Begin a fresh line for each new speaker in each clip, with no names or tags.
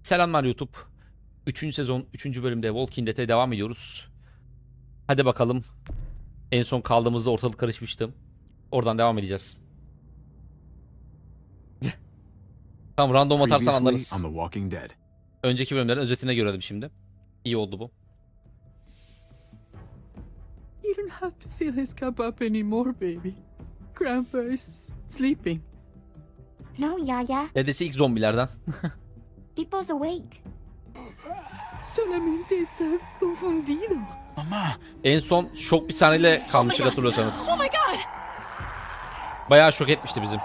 Selamlar YouTube. 3. sezon 3. bölümde Walking Dead'e devam ediyoruz. Hadi bakalım. En son kaldığımızda ortalık karışmıştı. Oradan devam edeceğiz. Tamam, random atarsan anlarız. Önceki bölümlerin özetine görelim şimdi. İyi oldu bu.
You don't have to fill his cup up anymore, baby. Grandpa is sleeping.
No, Yaya.
Dedesi ilk zombilerden.
People's awake.
Solamente está confundido.
Mama.
En son şok bir sahneyle kalmıştık hatırlıyorsanız.
Oh my god!
Bayağı şok etmişti bizim.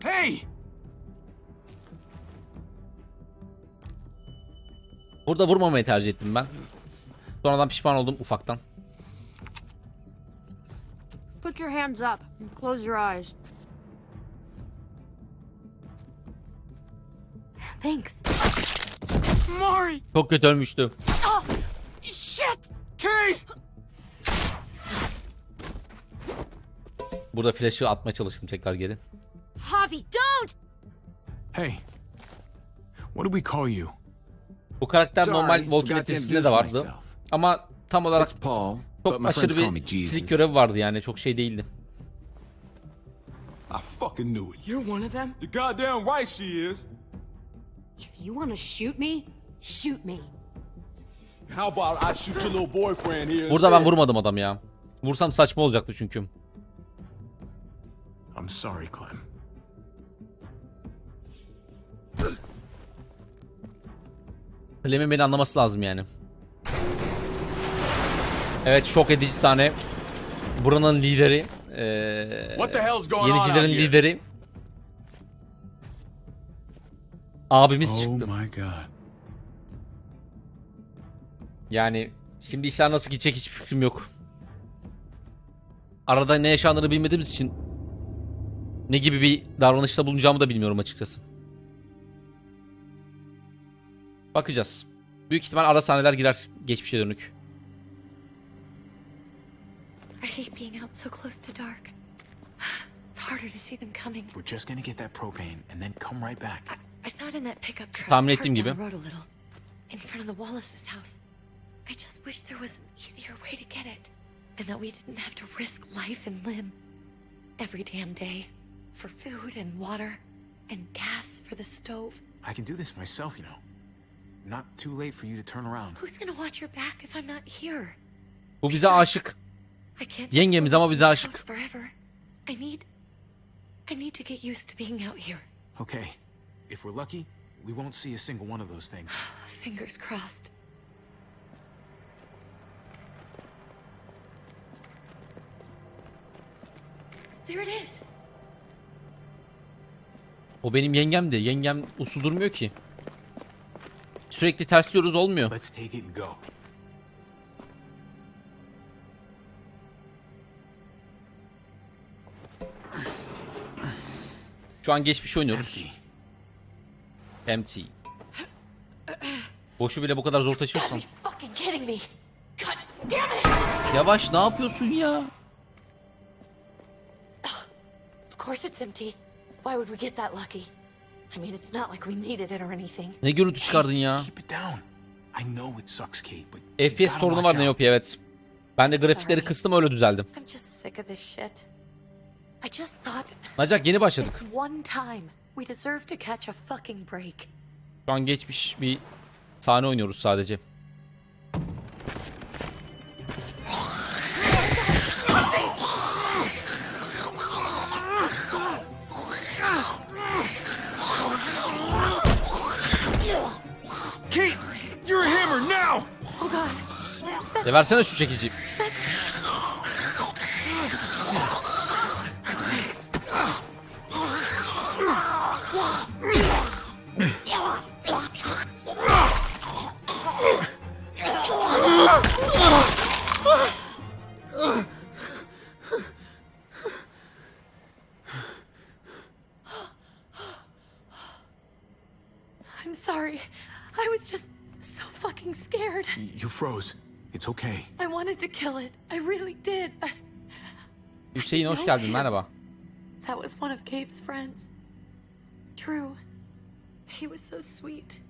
Hey!
Burada vurmamayı tercih ettim ben. Sonradan pişman oldum ufaktan.
Put your hands up and close your eyes. Thanks.
Mari!
Çok kötü ölmüştü.
Oh, shit!
Kate!
Burada flash'ı atmaya çalıştım tekrar geri.
Javi, don't!
Hey. What do we call you?
Bu karakter
Sorry,
normal Walking Dead
forgot to
dizisinde de
introduce
vardı.
myself.
Ama tam olarak
It's Paul, but
çok
my
aşırı
friends call me
bir
Jesus.
fizik görevi vardı yani. Çok şey değildi.
I fucking knew it.
You're one of them?
You're goddamn right she is.
If you want to shoot me, shoot me.
How about I shoot your little boyfriend here
Burada ben
instead?
vurmadım adam ya. Vursam saçma olacaktı çünkü.
I'm sorry, Clem.
Clem'in beni anlaması lazım yani. Evet, şok edici sahne. Buranın lideri.
What the hell's going on out
Yenicilerin
here?
lideri. Abimiz
Oh
çıktı.
my god.
Yani şimdi işler nasıl gidecek hiçbir fikrim yok. Arada ne yaşandığını bilmediğimiz için ne gibi bir davranışta bulunacağımı da bilmiyorum açıkçası. Bakacağız. Büyük ihtimal ara sahneler girer geçmişe dönük.
I hate being out so close to dark. It's harder to see them coming.
We're just gonna get that propane and then come right back.
I saw it in that pickup truck.
Tahmin ettiğim
parked
gibi.
down the road a little, in front of the Wallace's house. I just wish there was an easier way to get it, and that we didn't have to risk life and limb every damn day for food and water and gas for the stove.
I can do this myself, you know. Not too late for you to turn around.
Who's gonna watch your back if I'm not here?
Bu bize aşık.
I can't just
Yengemiz
live
ama
in
bize
this
aşık.
house forever. I need to get used to being out here.
Okay. If we're lucky, we won't see a single one of those things.
Fingers crossed. There it is.
O benim yengemdi. Yengem usul durmuyor ki. Sürekli tersliyoruz, olmuyor.
Let's take it and go.
Şu an geçmiş oynuyoruz.
Empty.
Empty. Boşu bile bu kadar zor taşıyorsan.
Fucking kidding me. God damn it.
Yavaş, ne yapıyorsun ya?
Of course it's empty. Why would we get that lucky? I mean, it's not like we needed it or anything.
Ne gürültü çıkardın ya?
Keep it down. I know it sucks, Kate, but you
FPS
gotta
sorunu
watch
var
out.
Neopi, evet. Ben de grafikleri
Sorry.
kıstım, öyle düzeldim.
I'm just sick of this shit. I just thought
Nacak, yeni başladık.
this one time we deserve to catch a fucking break.
Şu an geçmiş bir sahne oynuyoruz sadece.
Kate, you're a hammer now!
Oh god.
Versene şu çekici.
I'm sorry. I was just so fucking scared.
You froze. It's okay.
I wanted to kill it. I really did.
Hüseyin hoş geldin, merhaba.
That was one of Gabe's friends. Drew. He was so sweet.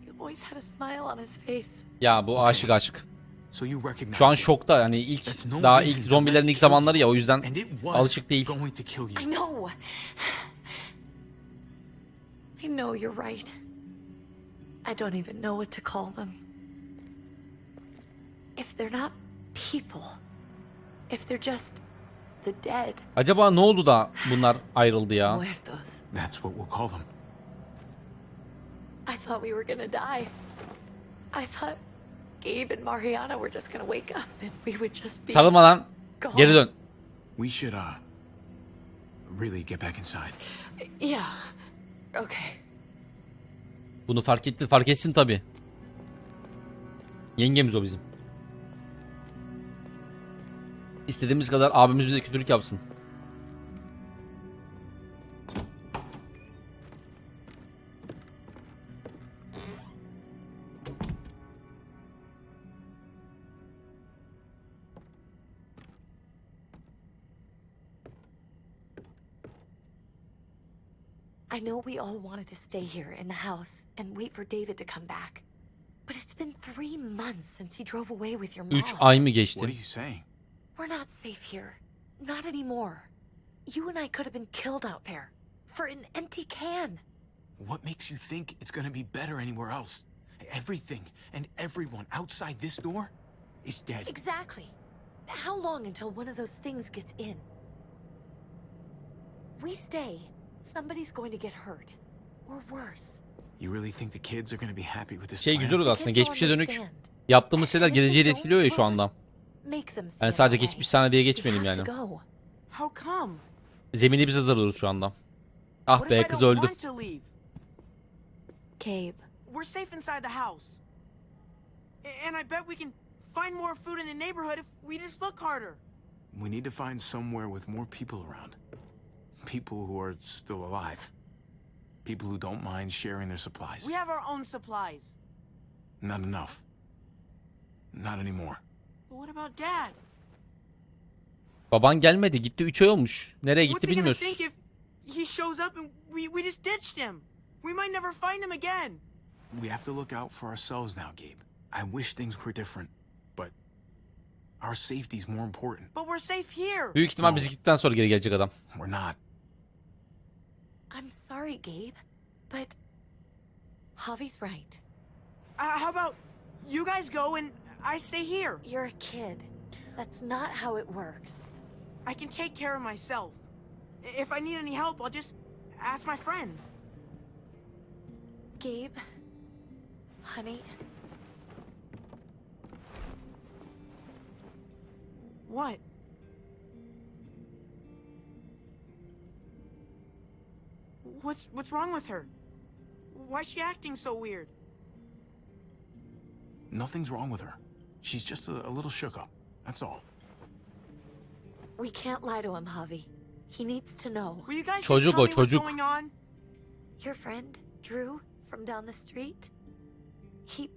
He always had a smile on his face.
Ya bu aşık.
So you recognize
Şu an
me.
şokta, yani ilk
That's no
daha
reason
ilk
to
zombilerin
let
ilk
it kill
zamanları ya,
you.
o yüzden
And it was
alışık değil.
going to kill you.
I know. I know you're right. I don't even know what to call them. If they're not people, if they're just the dead,
Acaba ne oldu da bunlar ayrıldı ya?
muertos.
That's what we'll call them.
I thought we were gonna die. I thought Gabe and Mariana were just gonna wake up and we would just be
Tanımadan
gone.
geri dön.
We should, really get back inside.
Yeah. Okay.
Bunu fark etsin tabi. Yengemiz o bizim. İstediğimiz kadar abimiz bize kötülük yapsın.
I know we all wanted to stay here in the house and wait for David to come back. But it's been 3 months since he drove away with your mom.
3 ay mı
What are
geçti?
you saying?
We're not safe here. Not anymore. You and I could have been killed out there. For an empty can.
What makes you think it's gonna be better anywhere else? Everything and everyone outside this door is dead.
Exactly. How long until one of those things gets in? We stay, somebody's going to get hurt. Or worse.
You really think the kids are gonna be happy with this
Şey
plan?
güzel oldu
The
aslında,
kids will
geçmişe dönük
understand.
yaptığımız şeyler
And if they
geleceği de
don't,
etkiliyor ya şu
we'll
anda.
just make them see
Yani sadece
that way.
geçmiş sahne diye
We
geçmeyelim
have
yani.
to go.
How come?
Zemini biz hazırlıyoruz şu anda. Ah
What
be,
if I
kız
don't
öldü.
want to leave?
Gabe.
We're safe inside the house. And I bet we can find more food in the neighborhood if we just look harder.
We need to find somewhere with more people around. People who are still alive. People who don't mind sharing their supplies.
We have our own supplies.
Not enough. Not anymore.
But what about Dad?
Baban gelmedi, gitti, 3 ay olmuş. Nereye
What's
gitti
he gonna
bilmiyoruz.
think if he shows up and we just ditched him? We might never find him again.
We have to look out for ourselves now, Gabe. I wish things were different, but our safety's more important.
But we're safe here.
Büyük ihtimal biz gittikten sonra geri gelecek adam.
We're not.
I'm sorry, Gabe, but Javi's right.
How about you guys go and I stay here?
You're a kid. That's not how it works.
I can take care of myself. If I need any help, I'll just ask my friends.
Gabe, honey,
What? What's wrong with her? Why's she acting so weird?
Nothing's wrong with her. She's just a little shook up. That's all.
we can't lie to him, Javi. He needs to know.
Will you guys just
Çocuk
tell
o,
me what's
çocuk.
going on?
Your friend, Drew, from down the street, he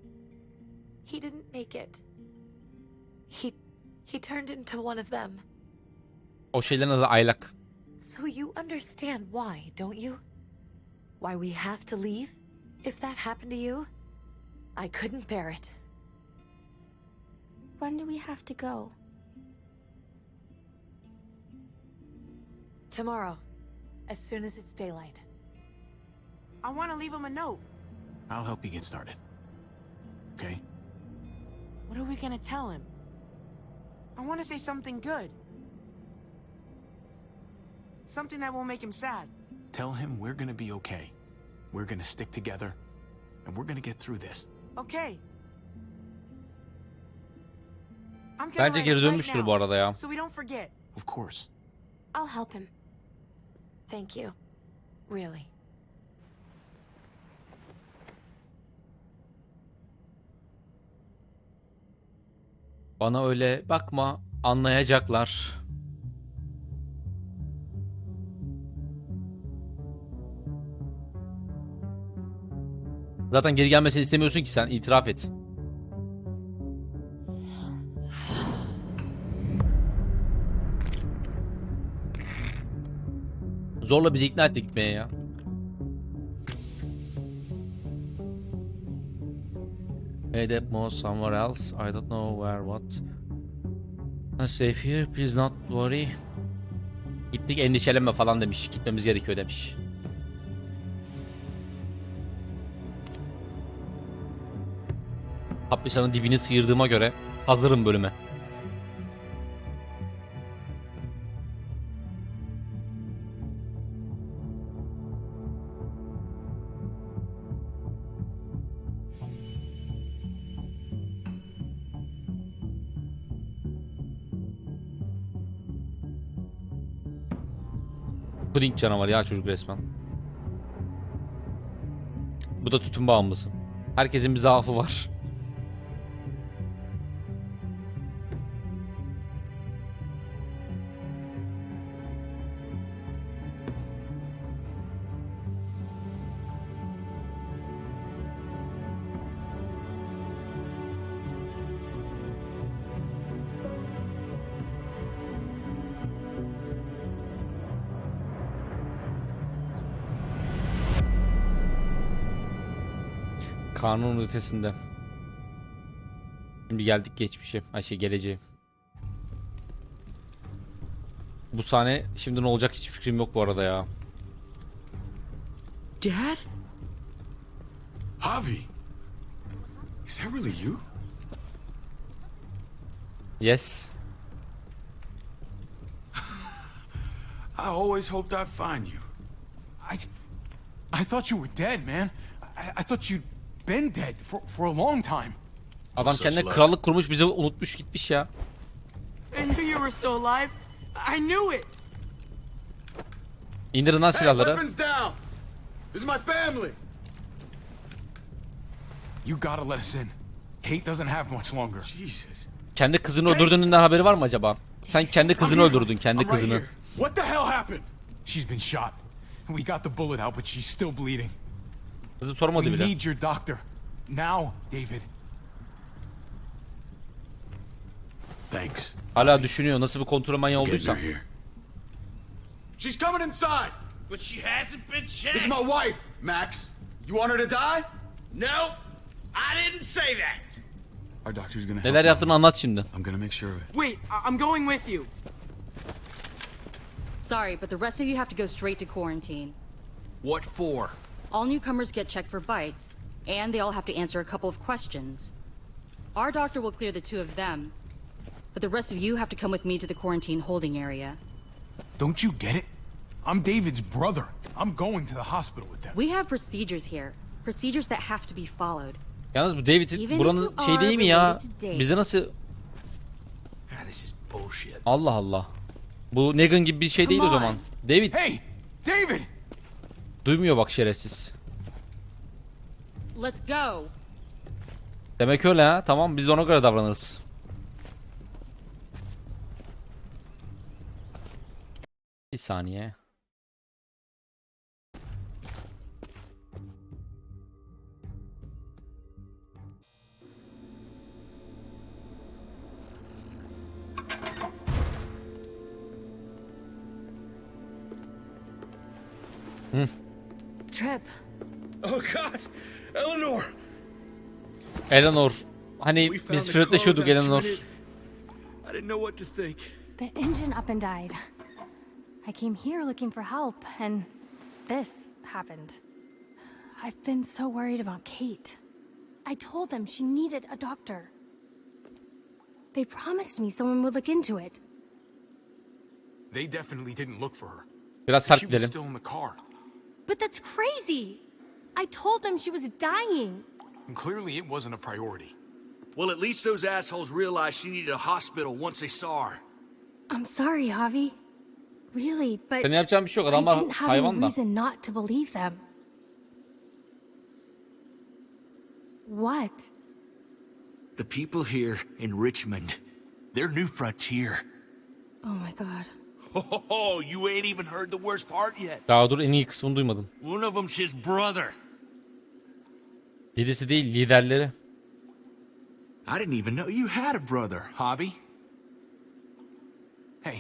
didn't make it. He turned into one of them.
O şeylerin adı aylak.
So you understand why, don't you? Why we have to leave? If that happened to you, I couldn't bear it.
When do we have to go?
Tomorrow, as soon as it's daylight.
I want to leave him a note.
I'll help you get started. Okay?
What are we gonna tell him? I want to say something good. Something that won't make him sad.
Tell him we're gonna be okay. We're gonna stick together, and we're gonna get through this.
Okay. I'm gonna
Bence
write
geri
it right
dönmüştür
now,
bu arada ya.
so we don't forget.
Of course.
I'll help him.
Thank you. Really.
Bana öyle bakma, anlayacaklar. Zaten geri gelmesini istemiyorsun ki, sen itiraf et. Zorla bizi ikna etti gitmeye ya. Head up more somewhere else. I don't know where what. Not safe here. Please not worry. Gittik, endişelenme falan demiş. Gitmemiz gerekiyor demiş. Hapishanın dibini sıyırdığıma göre hazırım bölüme. Puding canavarı ya çocuk resmen. Bu da tütün bağımlısı. Herkesin bir zaafı var. Kanunun ötesinde. Şimdi geldik geçmişe. Geleceğe. Bu sahne şimdi ne olacak hiç fikrim yok bu arada ya.
Dad?
Javi, is that really you?
Yes.
I always hoped I'd find you.
I thought you were dead, man. I thought you'd been dead for a long time.
Adam kendine krallık kurmuş, bizi unutmuş gitmiş ya.
I knew you were still alive. I knew it.
İndirin lan silahları.
Weapons down. This is my family.
You gotta let us in. Kate doesn't have much longer.
Jesus.
Kendi kızını öldürdüğünden haberi var mı acaba? Sen kendi kızını öldürdün, kendi
I'm right
kızını.
here. What the hell happened?
She's been shot. We got the bullet out, but she's still bleeding.
Kızım sormadı
We
bile.
need your doctor. Now, David.
Thanks.
Hala düşünüyor nasıl bir kontrol manyağı
Getting
olduysa.
her here. She's coming inside.
But she hasn't been
This is
checked.
my wife, Max. You want her to die?
No, I didn't say that.
Our doctor's gonna help.
Neler yaptığını anlat şimdi.
I'm gonna make sure of it.
Wait, I'm going with you.
Sorry, but the rest of you have to go straight to quarantine.
What for?
All newcomers get checked for bites, and they all have to answer a couple of questions. Our doctor will clear the two of them, but the rest of you have to come with me to the quarantine holding area.
Don't you get it? I'm David's brother. I'm going to the hospital with them.
We have procedures here, procedures that have to be followed.
Yalnız bu David'in buranın şey değil mi ya? Bize nasıl...
This is bullshit.
Allah Allah. Bu Negan gibi bir şey değil o zaman. David
Hey, David!
duymuyor bak şerefsiz.
Let's go.
Demek öyle ha. Tamam, biz de ona göre davranırız. Bir saniye.
Trip.
Oh God, Eleanor.
Eleanor. Hani biz flörtleşiyorduk Eleanor.
I didn't know what to think.
The engine up and died. I came here looking for help, and this happened. I've been so worried about Kate. I told them she needed a doctor. They promised me someone would look into it.
They definitely didn't look for her.
Biraz sert
She was
gidelim.
still in the car.
But that's crazy! I told them she was dying.
And clearly it wasn't a priority.
Well, at least those assholes realized she needed a hospital once they saw her.
I'm sorry, Javi. Really, but
Senin yapacağın bir şey yok.
I
Adamlar
didn't have
hayvan
any
da.
reason not to believe them. What?
The people here in Richmond, they're New Frontier.
Oh my god.
Oh, you ain't even heard the worst part yet.
Daha dur, en iyi kısmını duymadın.
One of them's his brother.
Birisi değil, liderleri.
I didn't even know you had a brother, Javi.
Hey,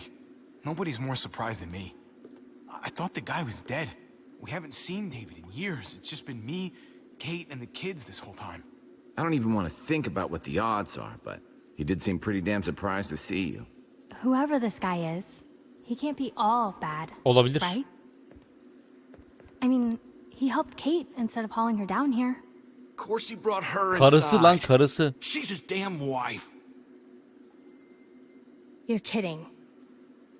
nobody's more surprised than me. I thought the guy was dead. We haven't seen David in years. It's just been me, Kate, and the kids this whole time.
I don't even want to think about what the odds are, but he did seem pretty damn surprised to see you.
Whoever this guy is, he can't be all bad.
Olabilir.
Right? I mean, he helped Kate instead of hauling her down here.
Of course he brought her
Karısı
inside.
lan karısı.
She's his damn wife.
You're kidding.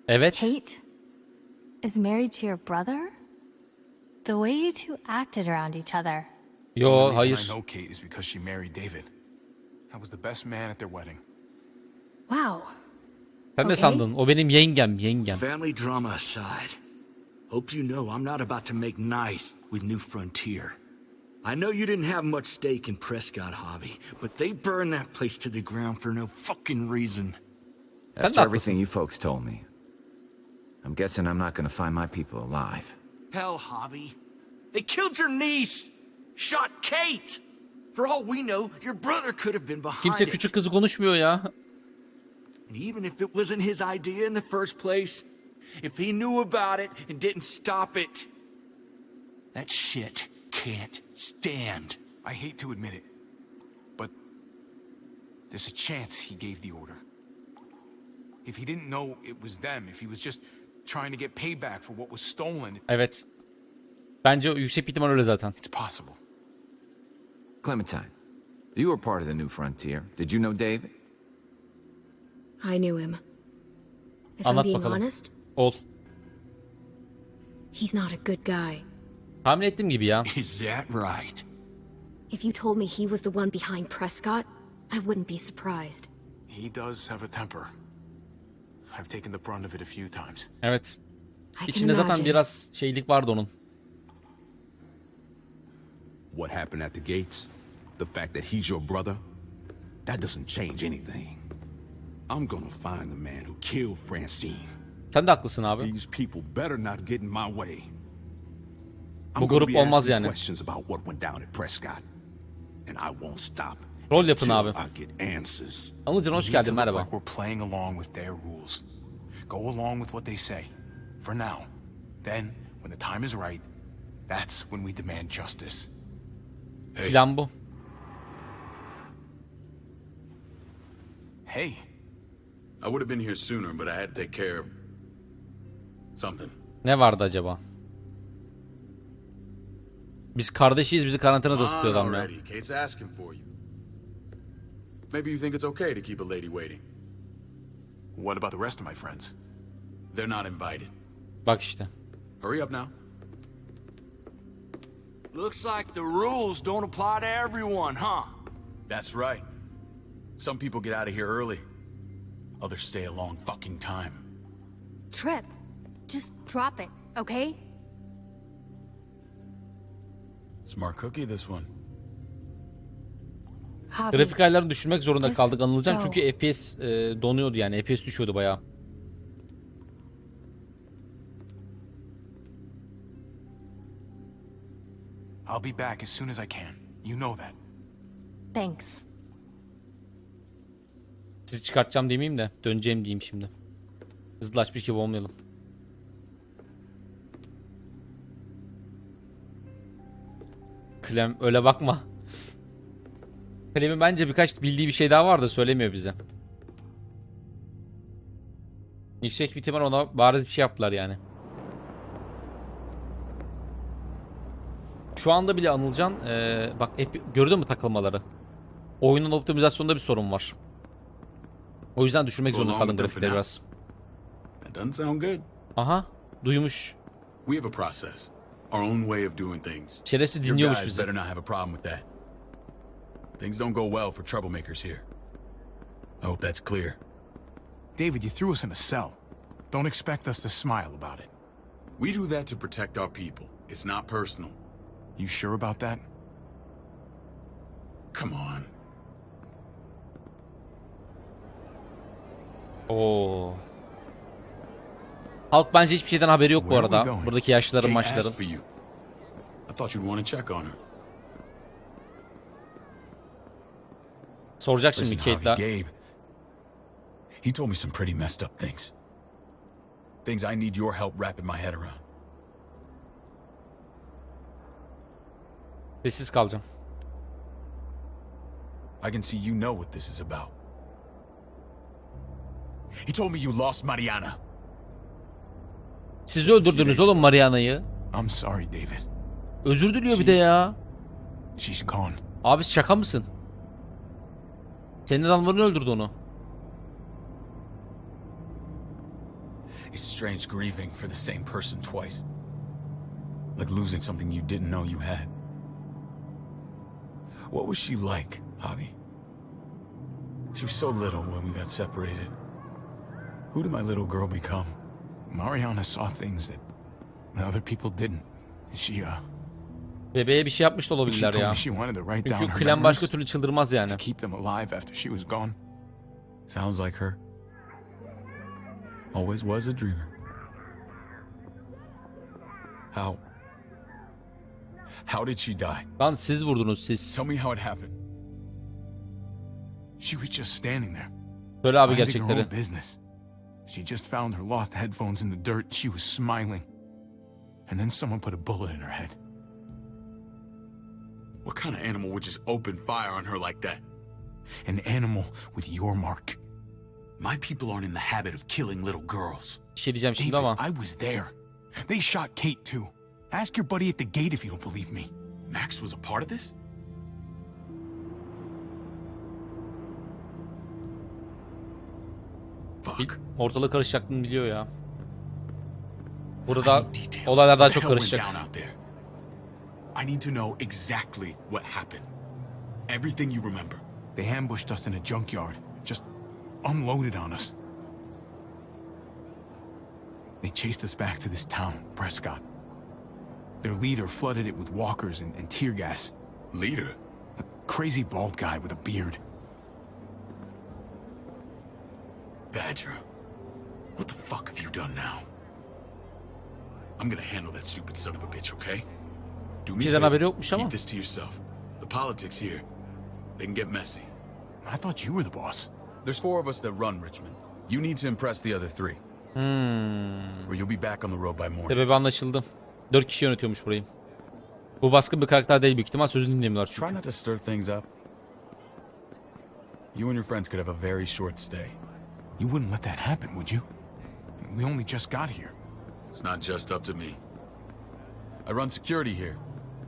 Evet.
Kate is married to your brother? The way you two acted around each other.
Yo,
The reason
hayır.
I know Kate is because she married David. I was the best man at their wedding.
Wow.
Sen ne
Okay.
sandın? O benim yengem.
Family drama aside, hope you know I'm not about to make nice with New Frontier. I know you didn't have much stake in Prescott Hobby, but they burned that place to the ground for no fucking reason.
Sen de
After everything
haklısın.
you folks told me, I'm guessing I'm not gonna find my people alive.
Hell, Hobby. They killed your niece! Shot Kate! For all we know, your brother could have been behind
Kimse
it.
küçük kızı konuşmuyor ya.
And even if it wasn't his idea in the first place, if he knew about it and didn't stop it, that shit can't stand.
I hate to admit it, but there's a chance he gave the order. If he didn't know it was them, if he was just trying to get payback for what was stolen,
Evet. Bence yüksek bir ihtimal öyle zaten.
it's possible.
Clementine, you were part of the New Frontier. Did you know David?
I knew him. If I'm
Anlat
being
bakalım.
honest,
Ol.
he's not a good guy.
Tahmin ettiğim gibi ya.
Is that right?
If you told me he was the one behind Prescott, I wouldn't be surprised.
He does have a temper. I've taken the brunt of it a few times.
Evet.
I can
İçinde zaten
imagine.
biraz şeylik vardı onun.
What happened at the gates? The fact that he's your brother? That doesn't change anything. I'm gonna find the man who killed Francine.
Sen de haklısın abi.
These people better not get in my way.
Bu
I'm gonna
grup
be
olmaz
asking
yani.
questions about what went down at Prescott. And I won't stop
Rol yapın
until
abi.
I get answers.
Anılcan hoş
We need
geldin,
to look
merhaba.
like we're playing along with their rules. Go along with what they say. For now. Then, when the time is right, that's when we demand justice.
Plan bu.
Hey,
I would have been here sooner, but I had to take care of something.
Ne vardı acaba? Biz kardeşiyiz, bizi karantinada
Come on
tutuyor adam ya.
already. Kate's asking for you. Maybe you think it's okay to keep a lady waiting.
what about the rest of my friends?
They're not invited.
Bak işte.
Hurry up now.
Looks like the rules don't apply to everyone, huh?
That's right. Some people get out of here early. Others stay a long fucking time.
Trip. Just drop it, okay?
Smart cookie, this one.
Javi,
Grafik ayarlarını düşürmek zorunda
Just
kaldık Anılcan
go.
çünkü FPS donuyordu yani. FPS düşüyordu bayağı.
I'll be back as soon as I can. You know that.
thanks.
Sizi çıkartacağım demeyeyim de döneceğim diyeyim şimdi. Hızlılaşmış gibi olmayalım. Clem öyle bakma. Clem'in bence birkaç bildiği bir şey daha var da söylemiyor bize. Yüksek bir ihtimal ona bariz bir şey yaptılar yani. Şu anda bile Anılcan bak hep gördün mü takılmaları? Oyunun optimizasyonunda bir sorun var. O yüzden düşürmek zorunda kaldım grafikleri biraz.
That doesn't sound good.
Aha, duymuş.
We have a process. Our own way of doing things.
Şerefsiz
Your
dinliyormuş
guys
bizi.
better not have a problem with that. Things don't go well for troublemakers here. I hope that's clear.
David, you threw us in a cell. Don't expect us to smile about it.
We do that to protect our people. It's not personal.
You sure about that?
Come on.
Oo. Halk bence hiçbir şeyden haberi yok bu
Where are we
arada.
going?
Buradaki yaşlıların,
Kate asked
maçların.
for you. I thought you'd want to check on her.
Soracak şimdi
Listen,
Kate'la.
Javi, Gabe. He told me some pretty messed up things. Things I need your help wrapping my head around.
Sessiz kalacağım.
I can see you know what this is about. He told me you lost Mariana.
Siz öldürdünüz oğlum Mariana'yı.
I'm sorry, David.
Özür diliyor bir de ya.
She's gone.
Abi şaka mısın? Senin adamların öldürdü onu.
It's strange grieving for the same person twice. Like losing something you didn't know you had. What was she like, Javi? She was so little when we got separated. Who did my little girl become?
Mariana saw things that other people didn't. She
Bebeğe bir şey yapmış da olabilirler ya. Çünkü klan başka türlü çıldırmaz yani.
keep them alive after she was gone.
Sounds like her. Always was a dreamer. How did she die?
Lan siz vurdunuz siz.
Tell me how it happened.
She was just standing there.
Söyle abi
minding her
gerçekleri.
own business. She just found her lost headphones in the dirt. She was smiling. And then someone put a bullet in her head.
What kind of animal would just open fire on her like that?
An animal with your mark.
My people aren't in the habit of killing little girls.
Bir şey diyeceğim şimdi
David,
ama.
I was there. They shot Kate too. Ask your buddy at the gate if you don't believe me.
Max was a part of this? Fuck.
Ortalığı karışacaktığını biliyor ya. Burada olaylar daha çok karışacak.
I need to know exactly what happened. Everything you remember.
They ambushed us in a junkyard. Just unloaded on us. They chased us back to this town, Prescott. Their leader flooded it with walkers and tear gas.
Leader?
A crazy bald guy with a beard.
Badger, what the fuck have you done now? I'm gonna handle that stupid son of a bitch, okay? Do me a
Sizden haberi
favor,
yokmuş ama.
keep this to yourself. The politics here, they can get messy.
I thought you were the boss.
There's 4 of us that run Richmond. You need to impress the other 3. Or you'll be back on the road by morning.
Sebebi anlaşıldı. 4 kişi yönetiyormuş burayı. Bu baskın bir karakter değil, büyük ihtimal sözünü dinlemiyorlar çünkü.
Try not to stir things up. You and your friends could have a very short stay.
You wouldn't let that happen, would you? We only just got here.
It's not just up to me. I run security here,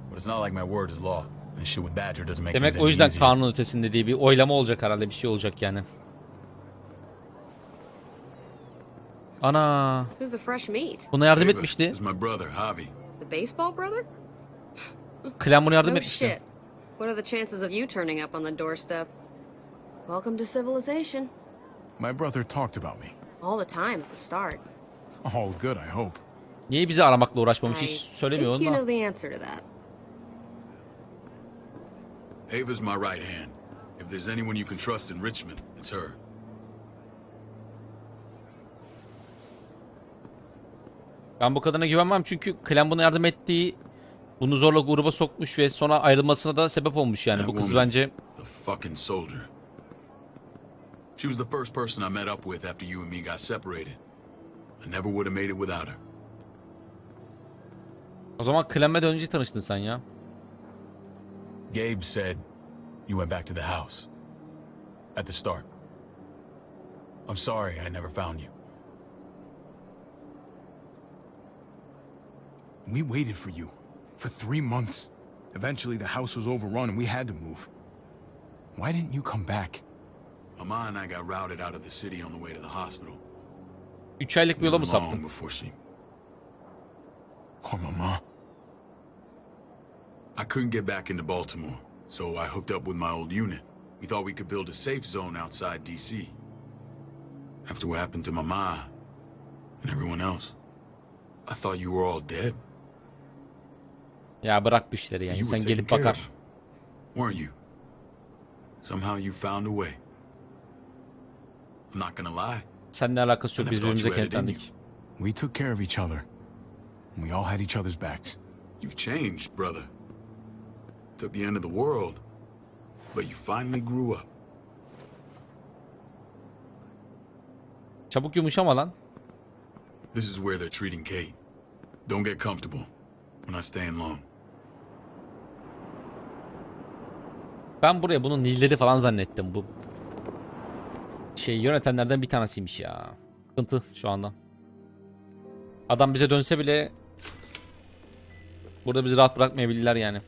but it's not like my word is law. And shit with Badger doesn't make things
Demek o
any
yüzden
easier.
kanun ötesinde diye bir oylama olacak herhalde, bir şey olacak yani. Ana.
Who's the fresh meat?
Buna yardım
David,
etmişti.
it's my brother, Javi.
The baseball brother?
Klan bunu yardım
No
etmişti.
shit. What are the chances of you turning up on the doorstep? Welcome to civilization.
My brother talked about me.
All the time at the start.
All good, I hope.
Niye bizi aramakla uğraşmamış,
I
hiç söylemiyor
think you
onu
know
da.
the answer to that.
Ava's my right hand. If there's anyone you can trust in Richmond, it's her.
Ben bu kadına güvenmem çünkü klan buna yardım ettiği, bunu zorla gruba sokmuş ve sonra ayrılmasına da sebep olmuş yani. Bu kız bence
The fucking soldier. She was the first person I met up with after you and me got separated. I never would have made it without her.
o zaman klanla önce tanıştın sen ya.
Gabe said you went back to the house. At the start. I'm sorry I never found you.
We waited for you. For 3 months. Eventually the house was overrun and we had to move. Why didn't you come back?
Mama and I got routed out of the city on the way to the hospital.
3 aylık bir yola mı
It was long
saptın?
before she...
Oh, Mama.
I couldn't get back into Baltimore, so I hooked up with my old unit. We thought we could build a safe zone outside D.C. After what happened to Mama and everyone else, I thought you were all dead.
Ya bırak bu işleri yani.
You were
Sen
taken
gelip
care
bakar.
of, weren't you? Somehow you found a way. I'm not gonna lie.
Seninle alakası yok. Biz birbirimize
I never thought you had it in
kenetlendik.
We took care of each other. We all had each other's backs.
You've changed, brother. Took the end of the world, but you finally grew up.
Çabuk yumuşama lan.
This is where they're treating Kate. Don't get comfortable. We're not staying long.
Ben buraya bunu Nil'leri falan zannettim. Bu yönetenlerden bir tanesiymiş ya. Sıkıntı şu anda. Adam bize dönse bile burada bizi rahat bırakmayabilirler yani.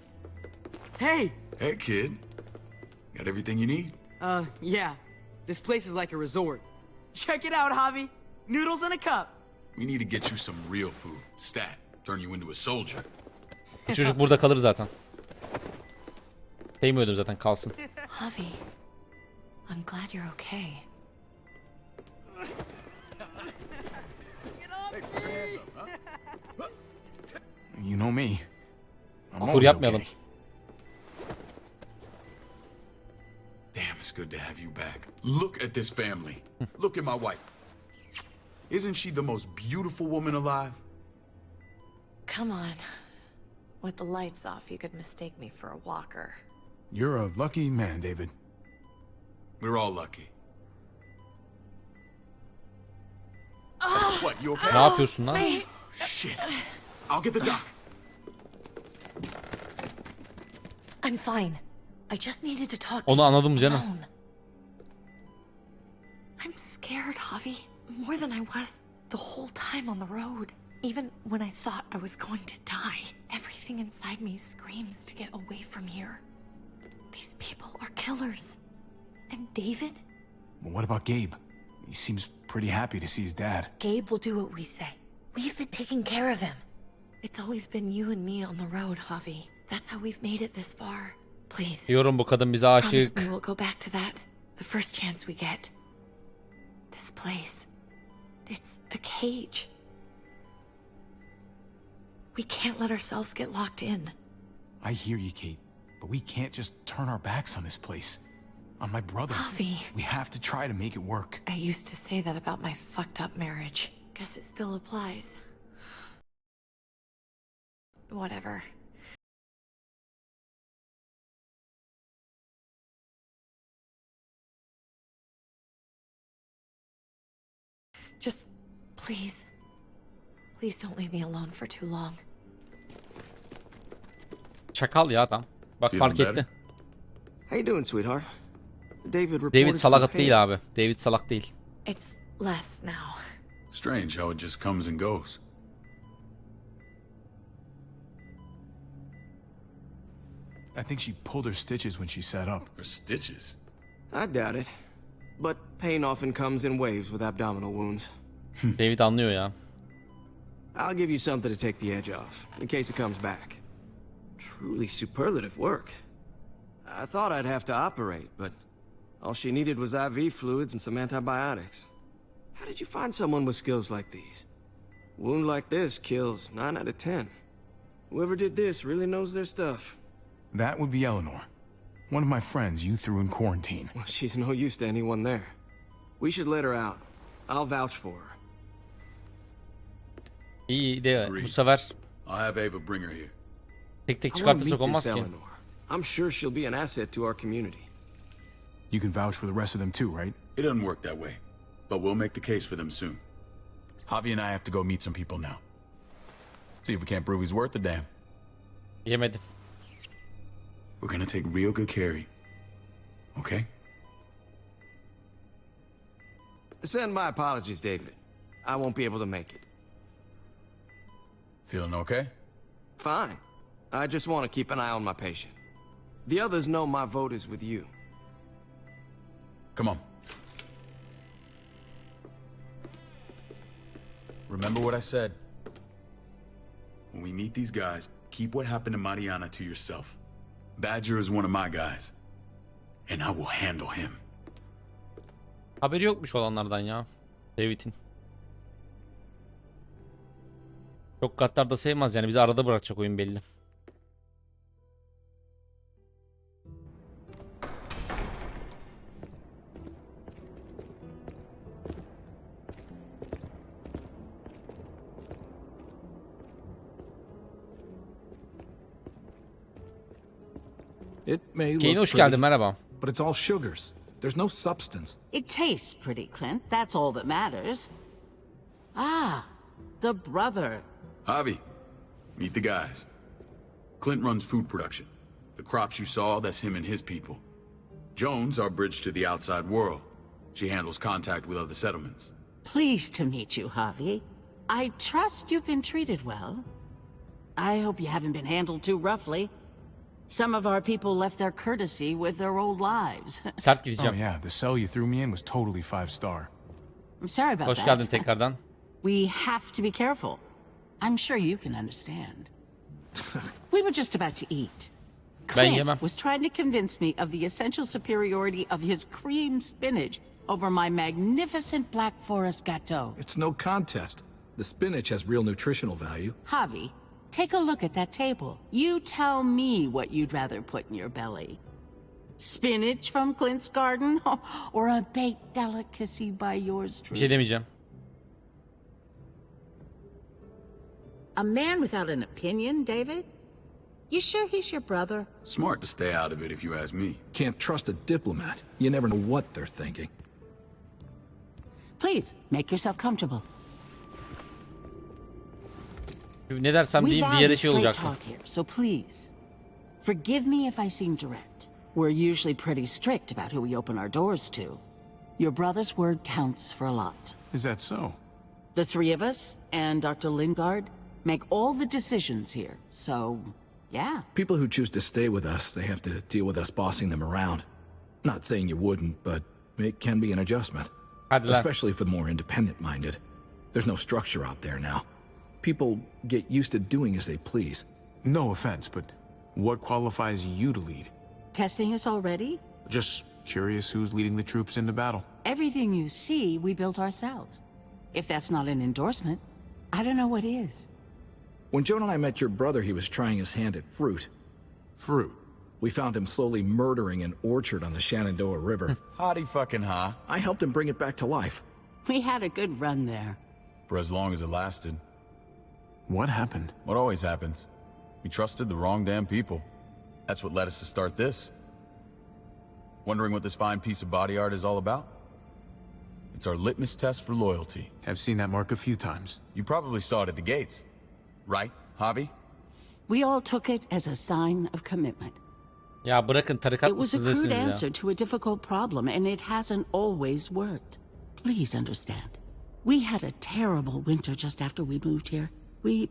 Hey!
Hey, kid. Got everything you need?
Yeah. This place is like a resort. Check it out, Javi. Noodles in a cup.
We need to get you some real food. Stat. Turn you into a soldier.
Bu çocuk burada kalır zaten. Sevmiyordum zaten, kalsın.
Javi, I'm glad you're okay.
You know me. I'm
Kur
always
yapmayalım.
okay.
Damn, it's good to have you back. Look at this family. Look at my wife. Isn't she the most beautiful woman alive?
Come on. With the lights off, you could mistake me for a walker.
You're a lucky man, David.
We're all lucky. What, you okay?
Ne yapıyorsun lan?
Shit. I'll get the doc.
I'm fine. I just needed to talk to
Onu
you
anladım canım.
alone. I'm scared, Javi. More than I was the whole time on the road. Even when I thought I was going to die, everything inside me screams to get away from here. These people are killers. And David?
Well, what about Gabe? He seems pretty happy to see his dad.
Gabe will do what we say. We've been taking care of him. It's always been you and me on the road, Javi. That's how we've made it this far. Please.
Diyorum bu kadın bize
Promise
aşık.
me we'll go back to that the first chance we get. This place. It's a cage. We can't let ourselves get locked in.
I hear you, Kate, but we can't just turn our backs on this place. On my brother.
Javi.
We have to try to make it work.
I used to say that about my fucked up marriage. Guess it still applies. Whatever. Just, please. Please don't leave me alone for too long.
Çakal ya adam. Bak
Feeling
fark
better?
etti.
How you doing, sweetheart? David reported
David
some
salak
pain.
değil abi. David salak değil.
It's less now.
Strange how it just comes and goes.
I think she pulled her stitches when she sat up.
Her stitches?
I doubt it. But pain often comes in waves with abdominal wounds.
David anlıyor ya.
I'll give you something to take the edge off, in case it comes back. Truly superlative work. I thought I'd have to operate, but all she needed was IV fluids and some antibiotics. How did you find someone with skills like these? Wound like this kills 9 out of 10. Whoever did this really knows their stuff.
That would be Eleanor. One of my friends you threw in quarantine.
Well, she's no use to anyone there. We should let her out. I'll vouch for her.
İyi de
Agreed.
bu sefer
I'll have Ava bring her here.
tek tek
I want to
çıkartırsak
meet
olmaz
this
ki.
Eleanor. I'm sure she'll be an asset to our community.
You can vouch for the rest of them too, right?
It doesn't work that way, but we'll make the case for them soon.
Javi and I have to go meet some people now. See if we can't prove he's worth a damn.
Yemedi.
We're gonna take real good care of you. Okay?
Send my apologies, David. I won't be able to make it.
Feeling okay?
Fine. I just want to keep an eye on my patient. The others know my vote is with you.
Come on. Remember what I said.
When we meet these guys, keep what happened to Mariana to yourself. Badger is one of my guys, and I will handle him.
Haberi yokmuş olanlardan ya. David'in. Çok Gattar da sevmez yani, bizi arada bırakacak oyun belli.
It may
Kane
look
hoş
pretty,
geldin, merhaba.
but it's all sugars. There's no substance.
It tastes pretty, Clint. That's all that matters. Ah, the brother.
Javi, meet the guys. Clint runs food production. The crops you saw, that's him and his people. Joan's our bridge to the outside world. She handles contact with other settlements.
Pleased to meet you, Javi. I trust you've been treated well. I hope you haven't been handled too roughly. Some of our people left their courtesy with their old lives.
Sert gideceğim.
Oh yeah, the cell you threw me in was totally 5-star.
I'm sorry about
Hoş
that.
geldin tekrardan.
We have to be careful. I'm sure you can understand. We were just about to eat.
Ben yemem.
Was trying to convince me of the essential superiority of his cream spinach over my magnificent Black Forest gâteau.
It's no contest. The spinach has real nutritional value.
Javi, take a look at that table. You tell me what you'd rather put in your belly. Spinach from Clint's garden or a baked delicacy by yours
Bir
truly?
şey demeyeceğim.
A man without an opinion, David? You sure he's your brother?
Smart to stay out of it if you ask me.
Can't trust a diplomat. You never know what they're thinking.
Please, make yourself comfortable.
Ne dersem diyeyim bir yere şey olacaktı.
talk here, so please, forgive me if I seem direct. We're usually pretty strict about who we open our doors to. Your brother's word counts for a lot.
Is that so?
The three of us and Dr. Lingard make all the decisions here, so yeah.
People who choose to stay with us, they have to deal with us bossing them around. Not saying you wouldn't, but it can be an adjustment.
Hadi lan.
Especially for the more independent-minded. There's no structure out there now. People get used to doing as they please.
No offense, but what qualifies you to lead?
Testing us already?
Just curious who's leading the troops into battle.
Everything you see, we built ourselves. If that's not an endorsement, I don't know what is.
When Joan and I met your brother, he was trying his hand at fruit.
Fruit?
We found him slowly murdering an orchard on the Shenandoah River.
Howdy fucking ha.
I helped him bring it back to life.
We had a good run there.
For as long as it lasted.
What happened?
What always happens. We trusted the wrong damn people. That's what led us to start this. Wondering what this fine piece of body art is all about? It's our litmus test for loyalty.
I've seen that mark a few times.
You probably saw it at the gates. Right, Javi?
We all took it as a sign of commitment.
Ya bırakın tarikat
It was a
mısınız
crude
ya?
answer to a difficult problem, and it hasn't always worked. Please understand. We had a terrible winter just after we moved here. We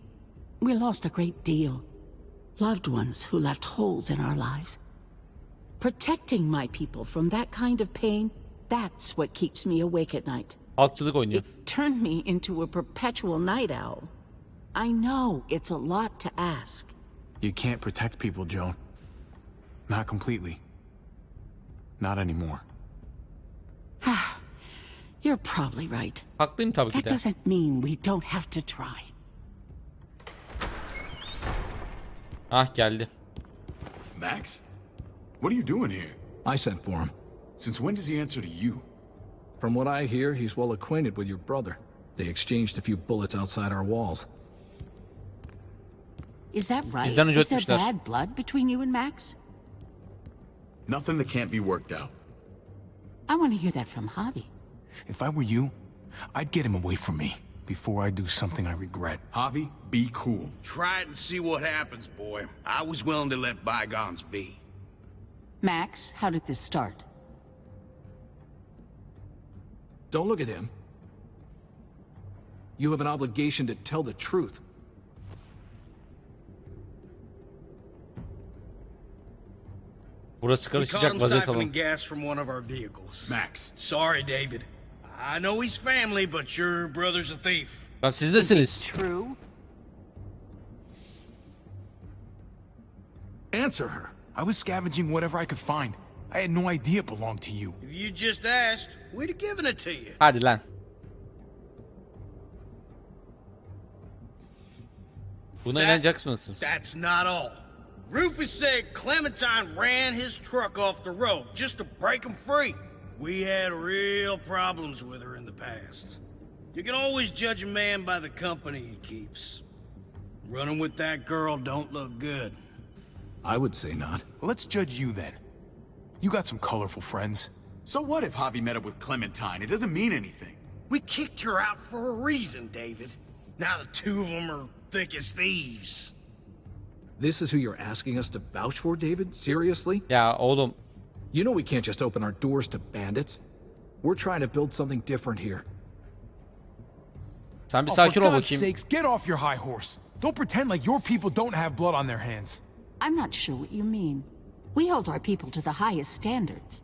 lost a great deal. Loved ones who left holes in our lives. Protecting my people from that kind of pain, that's what keeps me awake at night.
Halkçılık oynuyor.
It turned me into a perpetual night owl. I know it's a lot to ask.
You can't protect people, Joan. Not completely. Not anymore.
You're probably right.
Haklıyım tabii ki
That
de.
doesn't mean we don't have to try.
Ah geldi.
Max? What are you doing here?
I sent for him.
Since when does he answer to you?
From what I hear, he's well acquainted with your brother. They exchanged a few bullets outside our walls.
Is that right?
Bizden önce
Is there
ötmüşler.
bad blood between you and Max?
Nothing that can't be worked out.
I want to hear that from Javi.
If I were you, I'd get him away from me before I do something I regret.
Javi, be cool.
Try it and see what happens, boy. I was willing to let bygones be.
Max, how did this start?
Don't look at him. You have an obligation to tell the truth.
Burası
We caught
karışacak
him
vaziyet
siphoning
alın.
gas from one of our vehicles.
Max.
Sorry, David. I know he's family, but your brother's a thief.
Lan sizdesiniz.
True.
Answer her. I was scavenging whatever I could find. I had no idea it belonged to you.
If you just asked, we'd have given it to you.
Hadi lan. Buna inanacak mısınız?
That's not all. Rufus said Clementine ran his truck off the road just to break him free. We had real problems with her in the past. You can always judge a man by the company he keeps. Running with that girl don't look good.
I would say not.
Well, let's judge you then. You got some colorful friends.
So what if Javi met up with Clementine? It doesn't mean anything.
We kicked her out for a reason, David. Now the two of them are thick as thieves.
This is who you're asking us to vouch for, David? Seriously?
Ya oğlum
You know we can't just open our doors to bandits. We're trying to build something different here.
Sen bir
Oh,
sakin
for
ol
God's
bakayım.
sakes, get off your high horse. Don't pretend like your people don't have blood on their hands.
I'm not sure what you mean. We hold our people to the highest standards.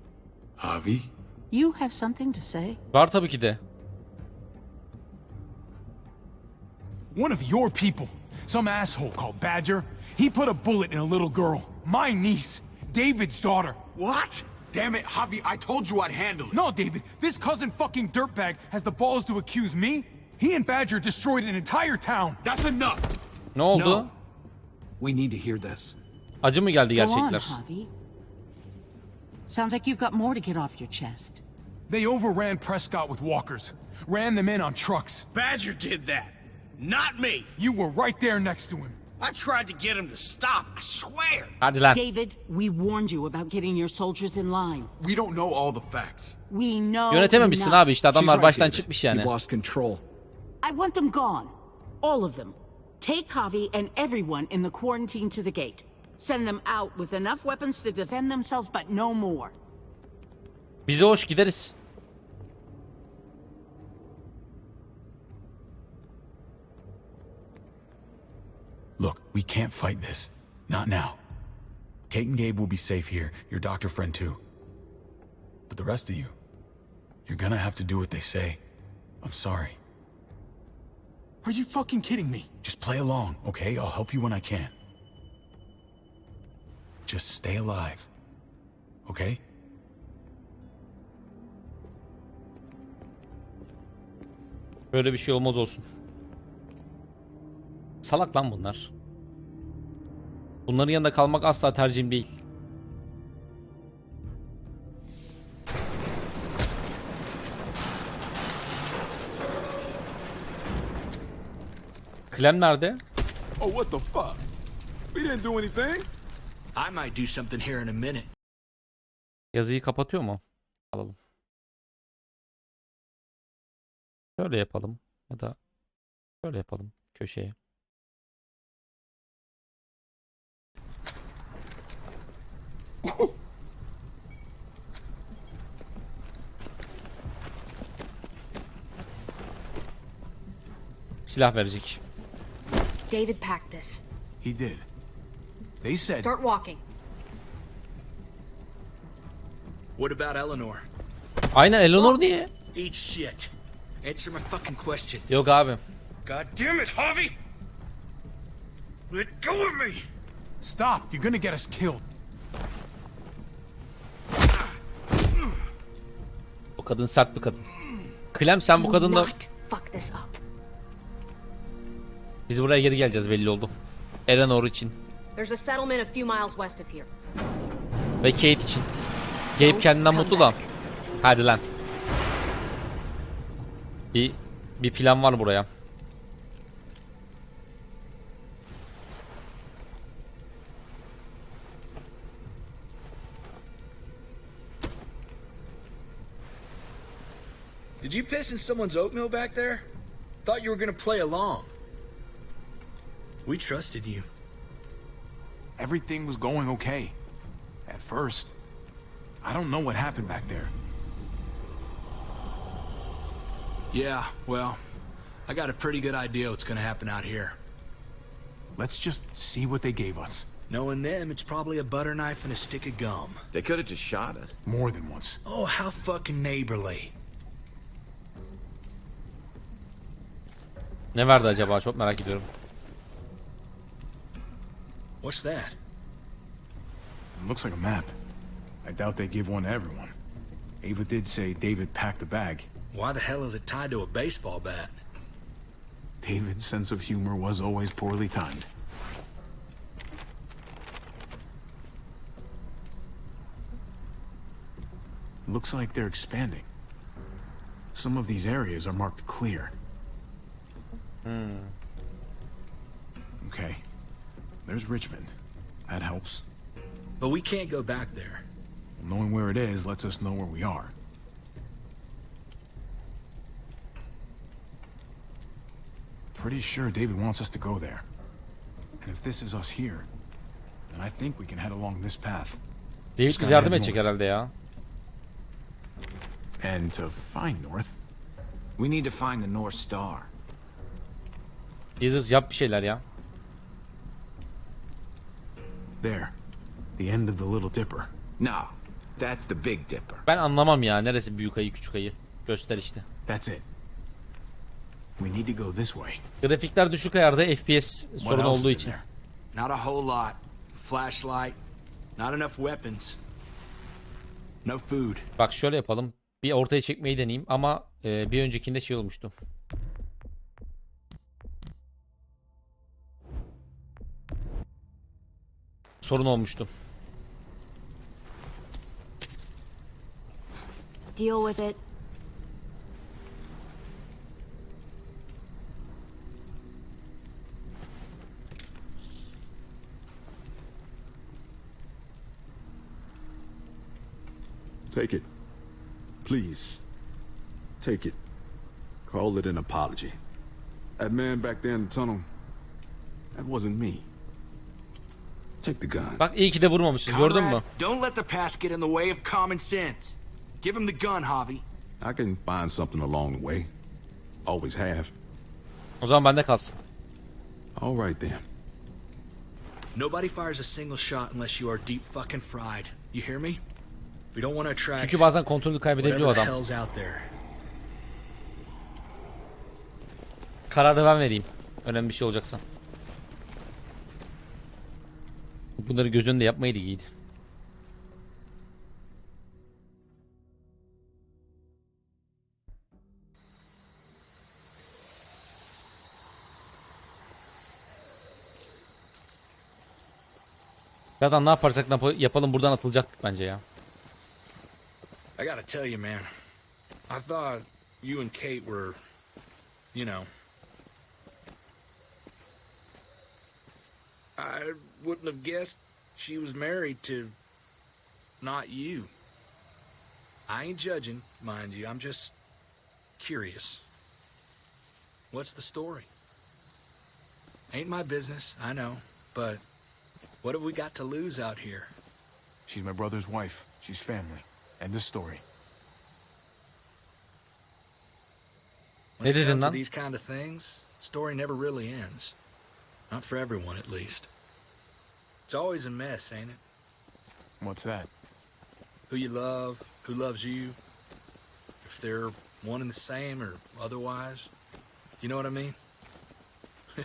Javi?
You have something to say?
Var tabii ki de.
One of your people, some asshole called Badger, he put a bullet in a little girl, my niece, David's daughter.
What? Damn it, Javi, I told you I'd handle it.
No, David, this cousin fucking dirtbag has the balls to accuse me? He and Badger destroyed an entire town.
That's enough.
Ne oldu?
No. We need to hear this.
Acı mı geldi
Go on,
gerçekler?
Javi. Sounds like you've got more to get off your chest.
They overran Prescott with walkers, ran them in on trucks.
Badger did that, not me.
You were right there next to him.
I tried to get him to stop, I swear.
Hadi lan.
David, we warned you about getting your soldiers in line.
We don't know all the facts.
We know
Yönetememişsin
enough.
abi işte adamlar
She's right,
baştan
David.
çıkmış yani.
You've lost control.
I want them gone. All of them. Take Javi and everyone in the quarantine to the gate. Send them out with enough weapons to defend themselves, but no more.
Bize hoş gideriz.
Look, we can't fight this. Not now. Kate and Gabe will be safe here, your doctor friend too. But the rest of you, you're gonna have to do what they say. I'm sorry.
Are you fucking kidding me?
Just play along, okay? I'll help you when I can. Just stay alive, okay?
Böyle bir şey olmaz olsun. Salak lan bunlar. Bunların yanında kalmak asla tercihim değil. Clem nerede?
Oh, what the fuck? We didn't do anything.
I might do something here in a minute.
Yazıyı kapatıyor mu? Alalım. Şöyle yapalım. Ya da şöyle yapalım. Köşeye. Silah verecek.
David packed this.
He did. They said...
Start walking.
What about Eleanor?
Aynen Eleanor niye?
Eat shit. Answer my fucking question.
Yok abi.
God damn it, Javi! Let go of me!
Stop, you're gonna get us killed.
O kadın sert bir kadın. Clem sen bu kadınla...
Fuck this up.
Biz buraya geri geleceğiz belli oldu. Eleanor için.
There's a settlement a few miles west of here.
Ve Kate için. Gabe kendinden mutlu da. Hadi lan. Bir plan var buraya.
Did you piss in someone's oatmeal back there? Thought you were gonna play along. We trusted you.
Everything was going okay. At first. I don't know what happened back there.
Yeah, well, I got a pretty good idea what's gonna happen out here.
Let's just see what they gave us.
Knowing them, it's probably a butter knife and a stick of gum.
They could have just shot us.
More than once.
Oh, how fucking neighborly.
Ne verdi acaba? Çok merak ediyorum.
What's that?
It looks like a map. I doubt they give one to everyone. Ava did say David packed the bag.
Why the hell is it tied to a baseball bat?
David's sense of humor was always poorly timed. Looks like they're expanding. Some of these areas are marked clear. Okay. There's Richmond. That helps.
But we can't go back there.
Knowing where it is lets us know where we are. Pretty sure David wants us to go there. And if this is us here, then I think we can head along this path.
David bize yardım edecek herhalde ya.
And to find North,
we need to find the North Star.
Jesus yap bir şeyler ya.
There, the end of the Little Dipper.
No, that's the Big Dipper.
Ben anlamam ya. Neresi büyük ayı küçük ayı. Göster işte.
That's it. We need to go this way.
Grafikler düşük ayarda FPS sorun olduğu için.
Not a whole lot. Flashlight, not enough weapons. No food.
Bak şöyle yapalım. Bir ortaya çekmeyi deneyeyim ama bir öncekinde şey olmuştu. Sorun olmuştu.
Deal with it.
Take it. Please. Take it. Call it an apology. That man back there in the tunnel, that wasn't me. Take the gun.
Bak iyi ki de vurmamışız, gördün mü?
Don't let the past get in the way of common sense. Give him the gun, Javi.
I can find something along the way. Always have.
O zaman bende kalsın.
All right then.
Nobody fires a single shot unless you are deep fucking fried. You hear me? We don't want to attract.
Çünkü bazen kontrolü kaybedebiliyor adam. Kararı ben vereyim. Önemli bir şey olacaksa. Bunları göz önünde yapmaydı iyiydi. Zaten ne yaparsak yapalım buradan atılacaktık bence ya.
I gotta tell you, man. I thought you and Kate were, you know. I wouldn't have guessed she was married to not you. I ain't judging, mind you. I'm just curious. What's the story? Ain't my business, I know, but what have we got to lose out here?
She's my brother's wife. She's family. End of story.
When it comes to these kind of things, the story never really ends. Not for everyone, at least. It's always a mess, ain't it?
What's that?
Who you love, who loves you, if they're one and the same or otherwise. You know what I mean?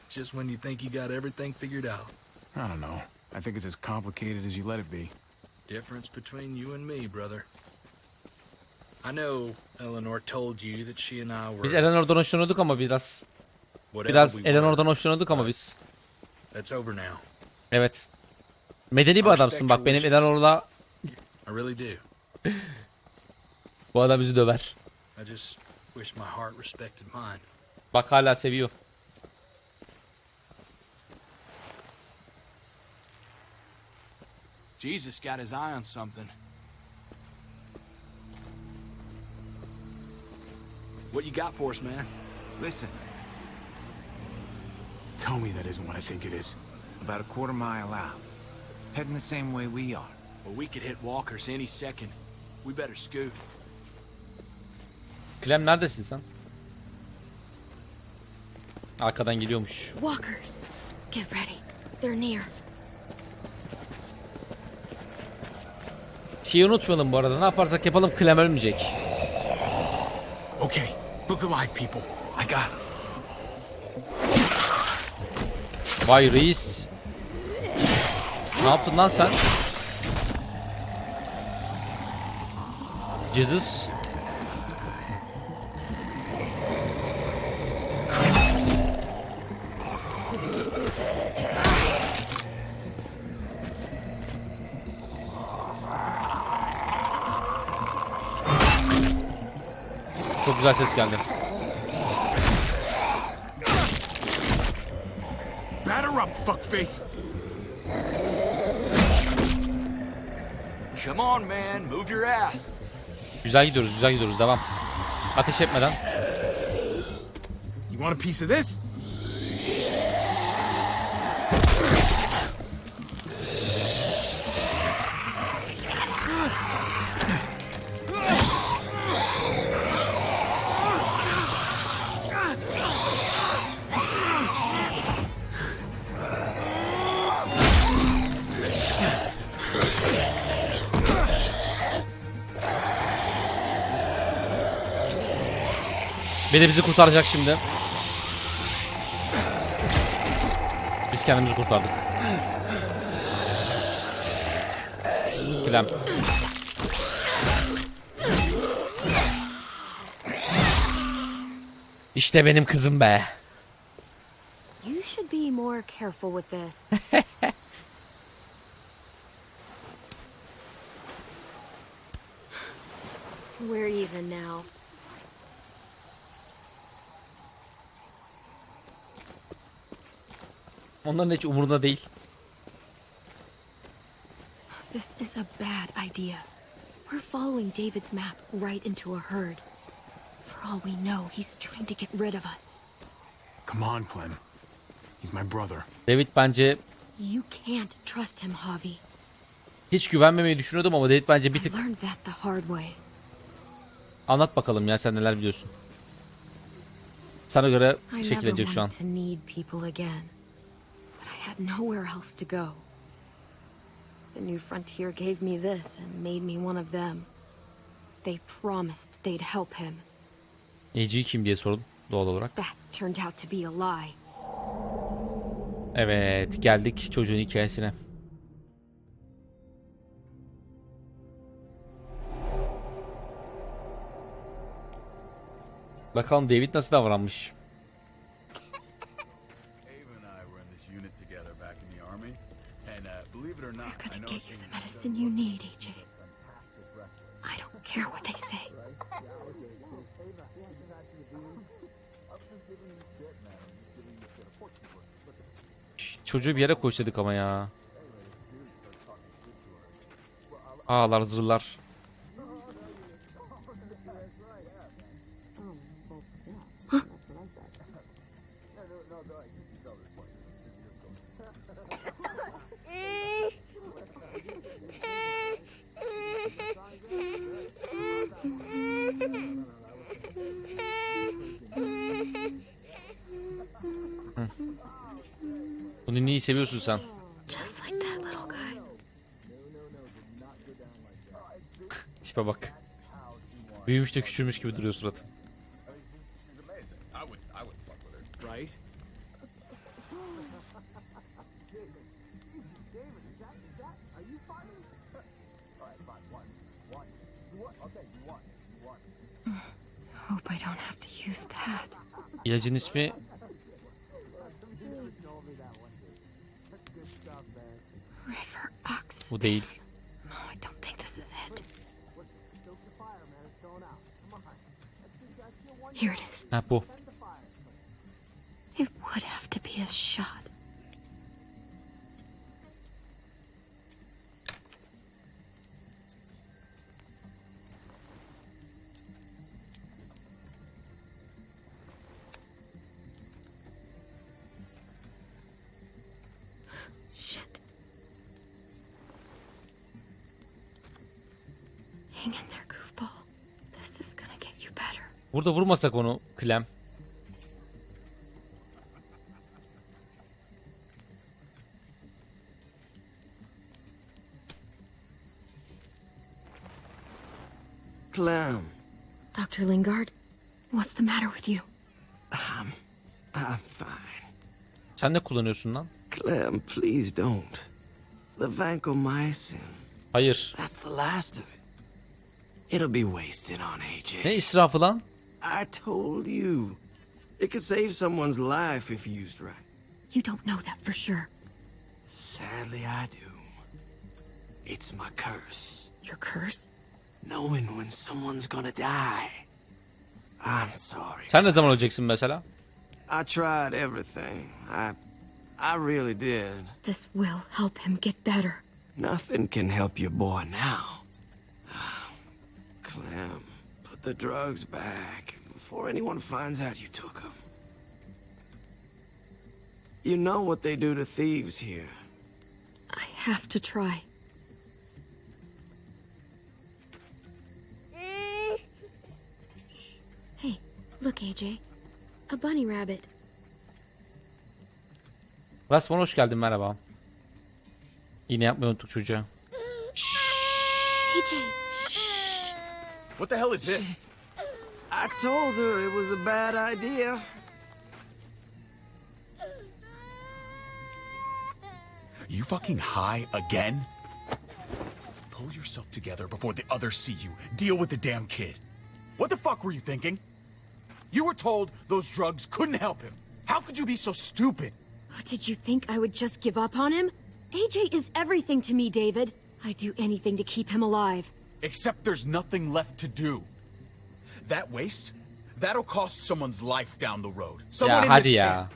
Just when you think you got everything figured out.
I don't know. I think it's as complicated as you let it be.
Difference between you and me, brother. I know Eleanor told you that she and I were...
Biz Eleanor'dan hoşlanıyorduk ama biraz Eleanor'dan hoşlanıyorduk ama biz.
That's over now.
Evet. Medeni bir adamsın bak, benim Eleanor'la.
I really do.
Bu adam bizi döver.
I just wish my heart respected mine.
Bak hala seviyor.
Jesus got his eye on something. What you got for us, man?
Listen.
Tell me that isn't what I think it is.
About a quarter mile out. Heading the same way we are.
Well, we could hit walkers any second. We better scoot.
Clem neredesin sen? Arkadan geliyormuş.
Walkers. Get ready. They're near.
Şeyi unutmayalım bu arada. Ne yaparsak yapalım Clem ölmeyecek.
Okay, look alive, people. I got him.
Vay reis. Ne yaptın lan sen? Jesus. Çok güzel ses geldi.
Batter up, fuckface.
Come on, man. Move your ass.
Güzel gidiyoruz, güzel gidiyoruz. Devam. Ateş etmeden.
You want a piece of this?
Beni bizi kurtaracak şimdi. Biz kendimizi kurtardık. Clem. İşte benim kızım be.
You should be more careful with this. We're even now.
Onların hiç umurunda değil.
This is a bad idea. We're following David's map right into a herd. For all we know, he's trying to get rid of us.
Come on, Clem. He's my brother.
David bence
You can't trust him, Javi.
hiç güvenmemeyi düşünüyordum ama David bence bir
I
tık.
learned that the hard way.
Anlat bakalım ya, sen neler biliyorsun. Sana göre
I never
şekillenecek şu an.
wanted to need people again. But I had nowhere else to go. The new frontier gave me this and made me one of them. They promised they'd help him.
AG kim diye sordum doğal olarak.
That turned out to be a lie.
Evet, geldik çocuğun hikayesine. Bakalım David nasıl davranmış.
We're gonna get you the medicine you need, AJ. I don't care what they say.
Çocuğu bir yere koysaydık ama ya. Ağlar zırlar. Bu ninniyi seviyorsun sen.
Just like that little guy.
Tipe bak. Büyümüş de küçülmüş gibi duruyor suratı.
Right?
Hope I don't have to use that.
İlacın ismi
River Ox.
bu değil.
No, I don't think this is it. Here it is.
Ha bu.
It would have to be a shot. Shit. Hang in there, goofball. This is gonna get you better.
Burada vurmasak onu Clem.
Clem.
Dr. Lingard, what's the matter with you?
I'm fine.
Sen ne kullanıyorsun lan?
Clem, please don't. The vancomycin.
Hayır.
That's the last of it. It'll be wasted on AJ.
Ne israfı lan?
I told you. It could save someone's life if used right.
You don't know that for sure.
Sadly, I do. It's my curse.
Your curse?
Knowing when someone's gonna die. I'm sorry.
Sen ne zaman öleceksin mesela?
I tried everything. I really did.
This will help him get better.
Nothing can help your boy now. Clem, put the drugs back before anyone finds out you took them. You know what they do to thieves here.
I have to try. Hey, look, AJ. A bunny rabbit.
Rasman hoş geldin, merhaba. Yine yapmayı unuttuk çocuğa.
AJ.
What the hell is this?
I told her it was a bad idea.
You fucking high again? Pull yourself together before the others see you. Deal with the damn kid. What the fuck were you thinking? You were told those drugs couldn't help him. How could you be so stupid?
Did you think I would just give up on him? AJ is everything to me, David. I'd do anything to keep him alive.
Except there's nothing left to do. That waste, that'll cost someone's life down the road. Someone in this camp.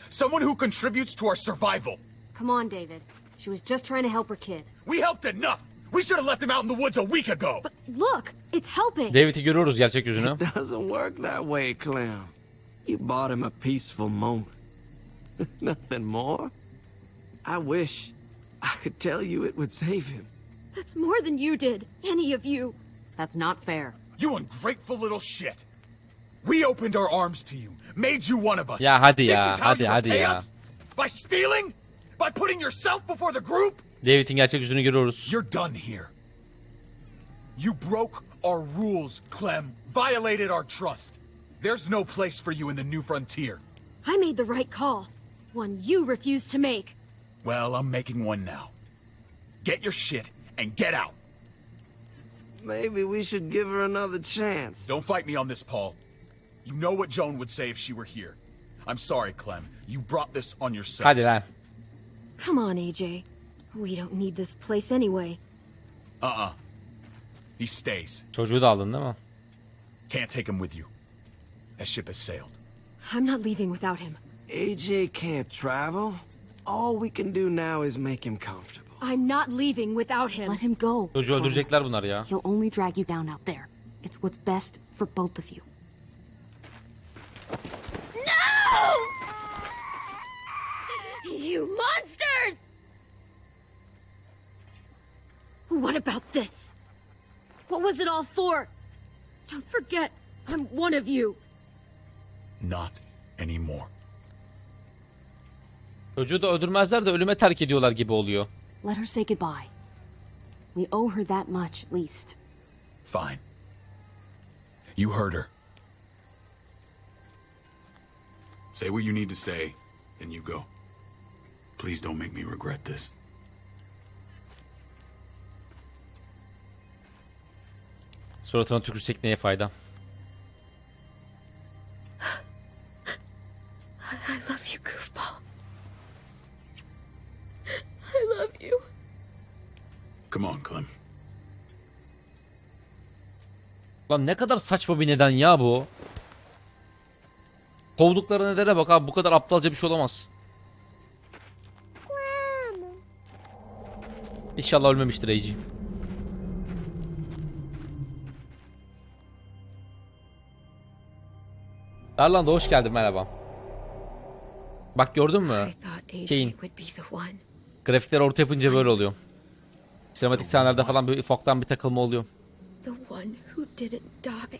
Someone who contributes to our survival.
Come on, David. She was just trying to help her kid.
We helped enough. We should have left him out in the woods a week ago.
But look, it's helping.
David'i görüyoruz gerçek yüzünü.
It doesn't work that way, Clem. You bought him a peaceful moment. Nothing more. I wish I could tell you it would save him.
That's more than you did, any of you.
That's not fair.
You ungrateful little shit. We opened our arms to you, made you one of us.
Ya hadi
This
ya,
is how you
hadi
repay
ya.
us? By stealing? By putting yourself before the group?
David'in gerçek yüzünü görüyoruz.
You're done here. You broke our rules, Clem. Violated our trust. There's no place for you in the new frontier.
I made the right call. One you refused to make.
Well, I'm making one now. Get your shit and get out.
Maybe we should give her another chance.
Don't fight me on this, Paul. You know what Joan would say if she were here. I'm sorry, Clem. You brought this on yourself.
Hadi lan.
Come on, AJ. We don't need this place anyway.
He stays.
Çocuğu da aldın değil mi?
Can't take him with you. That ship has sailed.
I'm not leaving without him.
AJ can't travel. All we can do now is make him comfortable.
I'm not leaving without him.
Let him go.
Çocuğu öldürecekler bunlar ya.
He'll only drag you down out there. It's what's best for both of you.
No! You monsters! What about this? What was it all for? Don't forget, I'm one of you.
Not anymore.
Çocuğu da öldürmezler de ölüme terk ediyorlar gibi oluyor.
Let her say goodbye. We owe her that much, at least.
Fine. You heard her. Say what you need to say, then you go. Please don't make me regret this.
Suratına tükürsek neye fayda?
I love you, goofball. I love you.
Come on, Clem.
Lan ne kadar saçma bir neden ya bu. Kovdukları nedene bak abi, bu kadar aptalca bir şey olamaz. İnşallah ölmemiştir AJ. Darlan da hoş geldin, merhaba. Bak gördün mü? Kane. Grafikleri orta yapınca böyle oluyor. Sinematik sahnelerde falan bir ufaktan bir takılma oluyor.
The one who didn't die.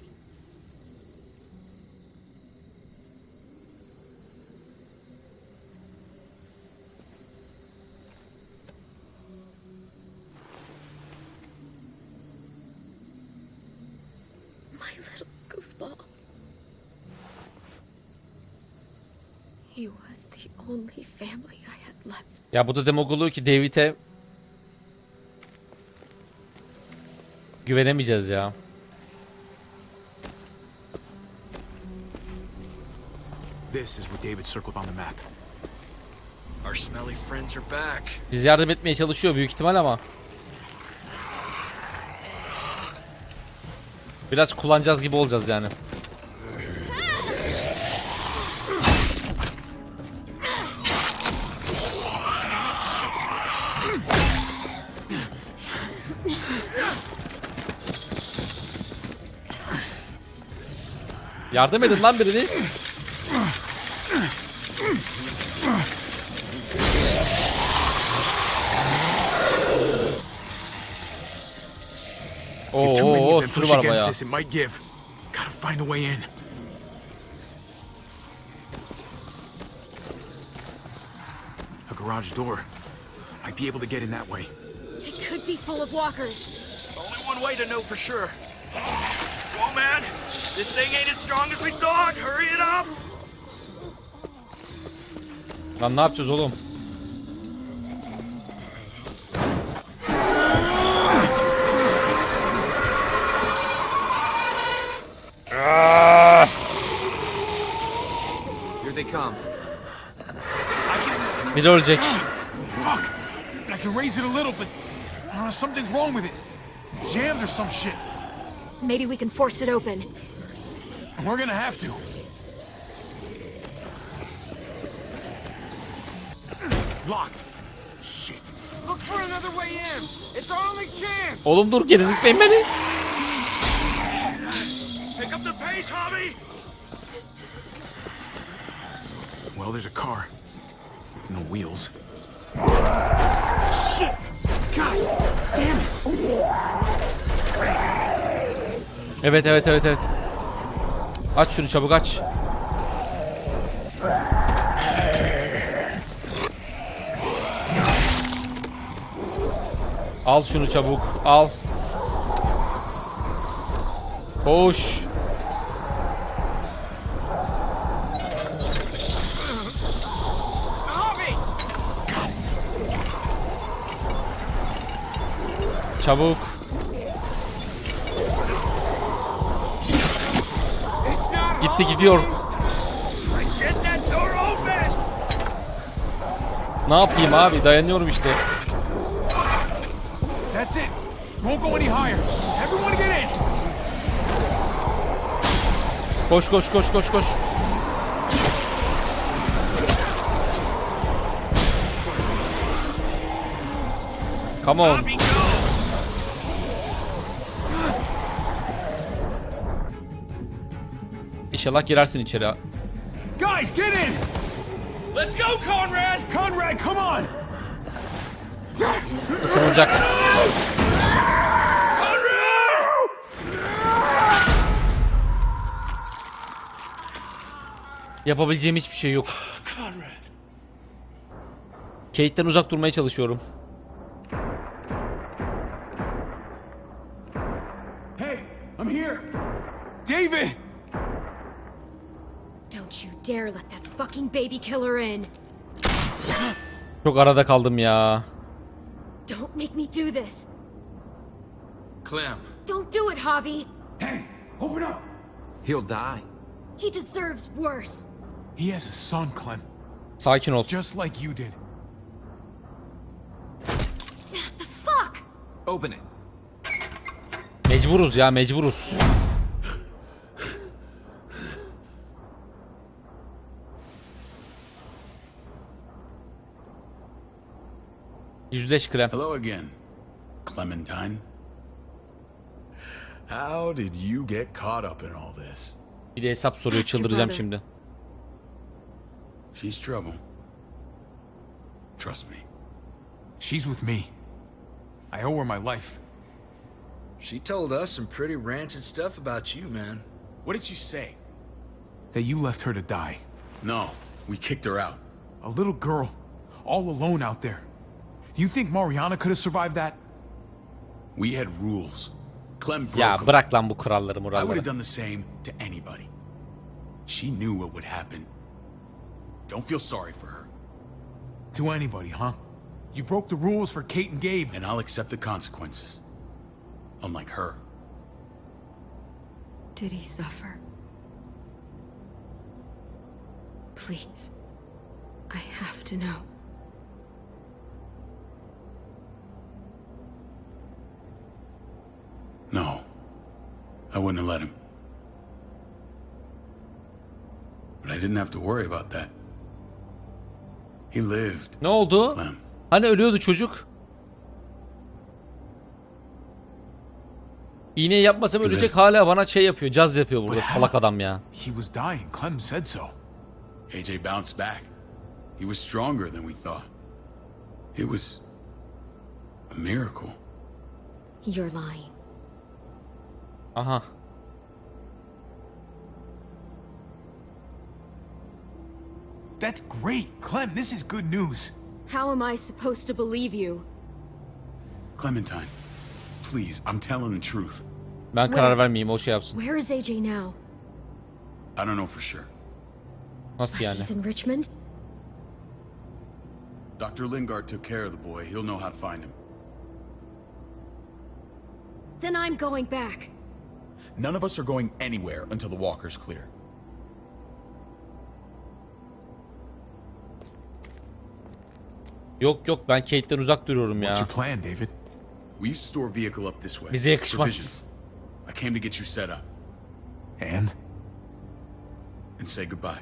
My little goofball. He was the only family I had left.
Ya bu da demek oluyor ki David'e güvenemeyeceğiz ya.
This is what David circled on the map.
Our smelly friends are back.
Biz yardım etmeye çalışıyor büyük ihtimal ama biraz kullanacağız gibi olacağız yani. Yardım edin lan biriniz. Oo, sürü var bayağı.
It might give. Gotta find a way in. A garage door. Might be able to get in that way.
It could be full of walkers.
Only one way to know for sure. Come on, man.
This thing ain't as strong as we thought. Hurry it up.
Lan ne yapacağız oğlum?
Here they come.
Biri ölecek.
Fuck! I can raise it a little, but something's wrong with it. Jammed or some shit.
Maybe we can force it open.
We're gonna have to. Locked. Shit.
Look for another way in. It's our only chance.
Oğlum dur, geri gitmeyin beni.
Pick up the pace, Hobby.
Well, there's a car. With no wheels.
Shit! God damn it!
Evet. Aç şunu çabuk, aç. Al şunu çabuk, al. Koş. Çabuk. Gitti, gidiyor. Ne yapayım abi? Dayanıyorum işte.
That's it. Won't go any higher. Everyone get in.
Koş. Come on. İnşallah girersin içeri.
Guys, get in.
Let's go, Conrad.
Conrad, come on.
Isınacak. Yapabileceğim hiçbir şey yok. Kate'den uzak durmaya çalışıyorum.
Hey, I'm here. David.
Don't you dare let that fucking baby killer in.
Çok arada kaldım ya.
Don't make me do this.
Clem.
Don't do it, Javi.
Hey, open up.
He'll die.
He deserves worse.
He has a son, Clem.
Sakin ol.
Just like you did.
The fuck?
Open it.
Mecburuz ya, mecburuz. Yüzleş Clem.
Hello again, Clementine. How did you get caught up in all this?
Bir de hesap soruyor, çıldıracağım şimdi.
She's trouble. Trust me.
She's with me. I owe her my life.
She told us some pretty rancid stuff about you, man.
What did she say?
That you left her to die.
No, we kicked her out.
A little girl, all alone out there. Do you think Mariana could have survived that?
We had rules. Clem broke
Ya
them.
bırak lan bu kuralları
I would have
muralları.
done the same to anybody. She knew what would happen. Don't feel sorry for her.
To anybody, huh? You broke the rules for Kate and Gabe.
And I'll accept the consequences. Unlike her.
Did he suffer? Please. I have to know.
No. I wouldn't have let him. But I didn't have to worry about that. He lived.
Ne oldu?
Clem.
Hani ölüyordu çocuk? İğneyi yapmasam ölecek, hala bana şey yapıyor, caz yapıyor burada salak adam ya.
He was dying. Clem said so.
AJ bounced back. He was stronger than we thought. It was a miracle.
You're lying.
Aha.
That's great. Clem, this is good news.
How am I supposed to believe you?
Clementine, please, I'm telling the truth.
Ben karar vermeyeyim, o şey yapsın.
Where is AJ now?
I don't know for sure.
Nasıl yani?
He's in Richmond?
Dr. Lingard took care of the boy. He'll know how to find him.
Then I'm going back.
None of us are going anywhere until the walker's clear.
Yok yok, ben Kate'den uzak duruyorum ya.
What's your plan, David?
We used to store a vehicle up this way.
Bize yakışmaz.
Provisions. I came to get you set up.
And
say goodbye.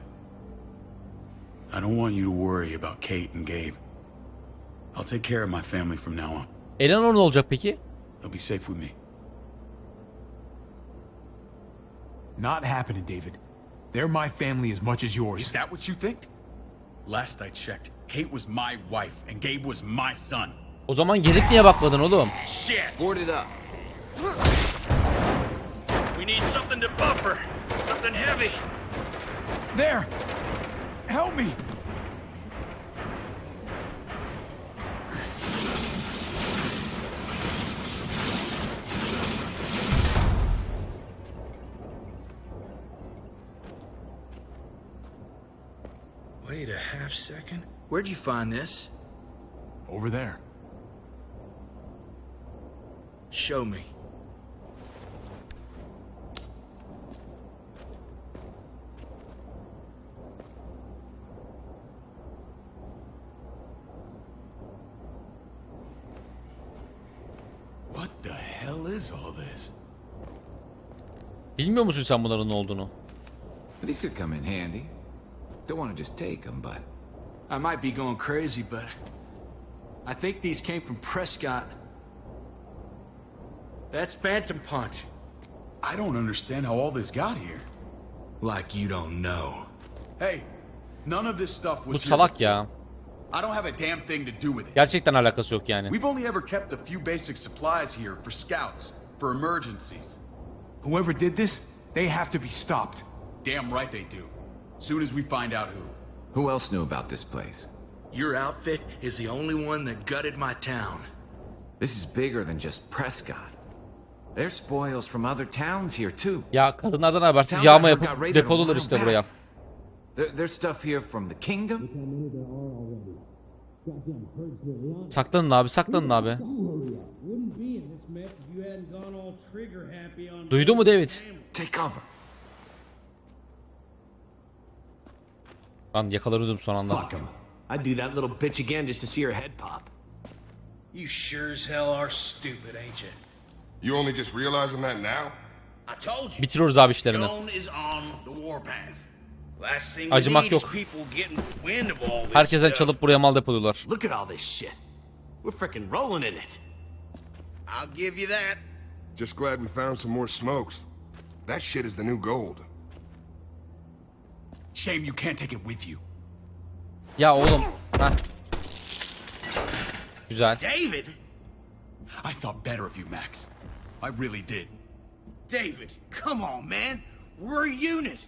I don't want you to worry about Kate and Gabe. I'll take care of my family from now on.
Eleanor ne olacak peki?
They'll be safe with me.
Not happening, David. They're my family as much as yours.
Is that what you think? Last I checked, Kate was my wife and Gabe was my son.
O zaman gelip niye bakmadın oğlum?
Shit! Board it up. We need something to buffer. Something heavy.
There! Help me!
Wait a half second. Where'd you find this?
Over there.
Show me.
What the hell is all this?
Bilmiyor musun sen bunların ne olduğunu?
These could come in handy. Don't want to just take them, but...
I might be going crazy, but I think these came from Prescott. That's Phantom Punch.
I don't understand how all this got here.
Like you don't know.
Hey, none of this stuff
Bu
was here
salak
before.
ya.
I don't have a damn thing to do with it.
Gerçekten alakası yok yani.
We've only ever kept a few basic supplies here for scouts, for emergencies.
Whoever did this, they have to be stopped.
Damn right they do. Soon as we find out who.
Who else knew about this place?
Your outfit is the only one that gutted my town.
This is bigger than just Prescott. There's spoils from other towns here too.
Ya kadınlardan habersiz yağma yapıp depolular işte buraya.
There's stuff here from the kingdom.
Saklanın abi, saklanın abi. Duydu mu David?
Take cover.
Lan yakalanıyordum son anda.
Fuck him. I'd do that little bitch again just to see her head pop.
You sure as hell are stupid, ain't you?
You only just realizing that now?
I told you.
Bitiriyoruz abi işlerini.
Joan is on the warpath. Last thing we
Acımak
need is
yok.
people getting wind of all this
Herkesten
stuff.
çalıp buraya mal depoluyorlar.
Look at all this shit. We're frickin' rolling in it.
I'll give you that.
Just glad we found some more smokes. That shit is the new gold.
Shame you can't take it with you.
Ya oğlum. Heh. Güzel.
David?
I thought better of you, Max. I really did.
David, come on, man. We're a unit.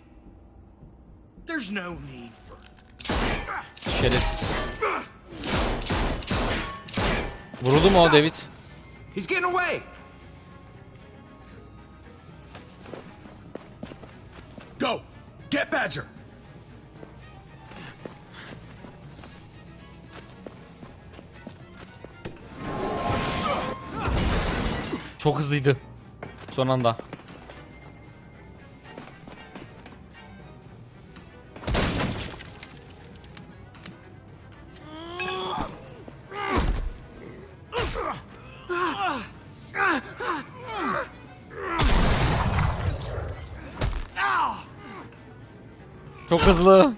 There's no need for...
Şerefsiz. Vuruldu mu o David?
He's getting away.
Go! Get Badger!
Çok hızlıydı. Son anda. Çok hızlı.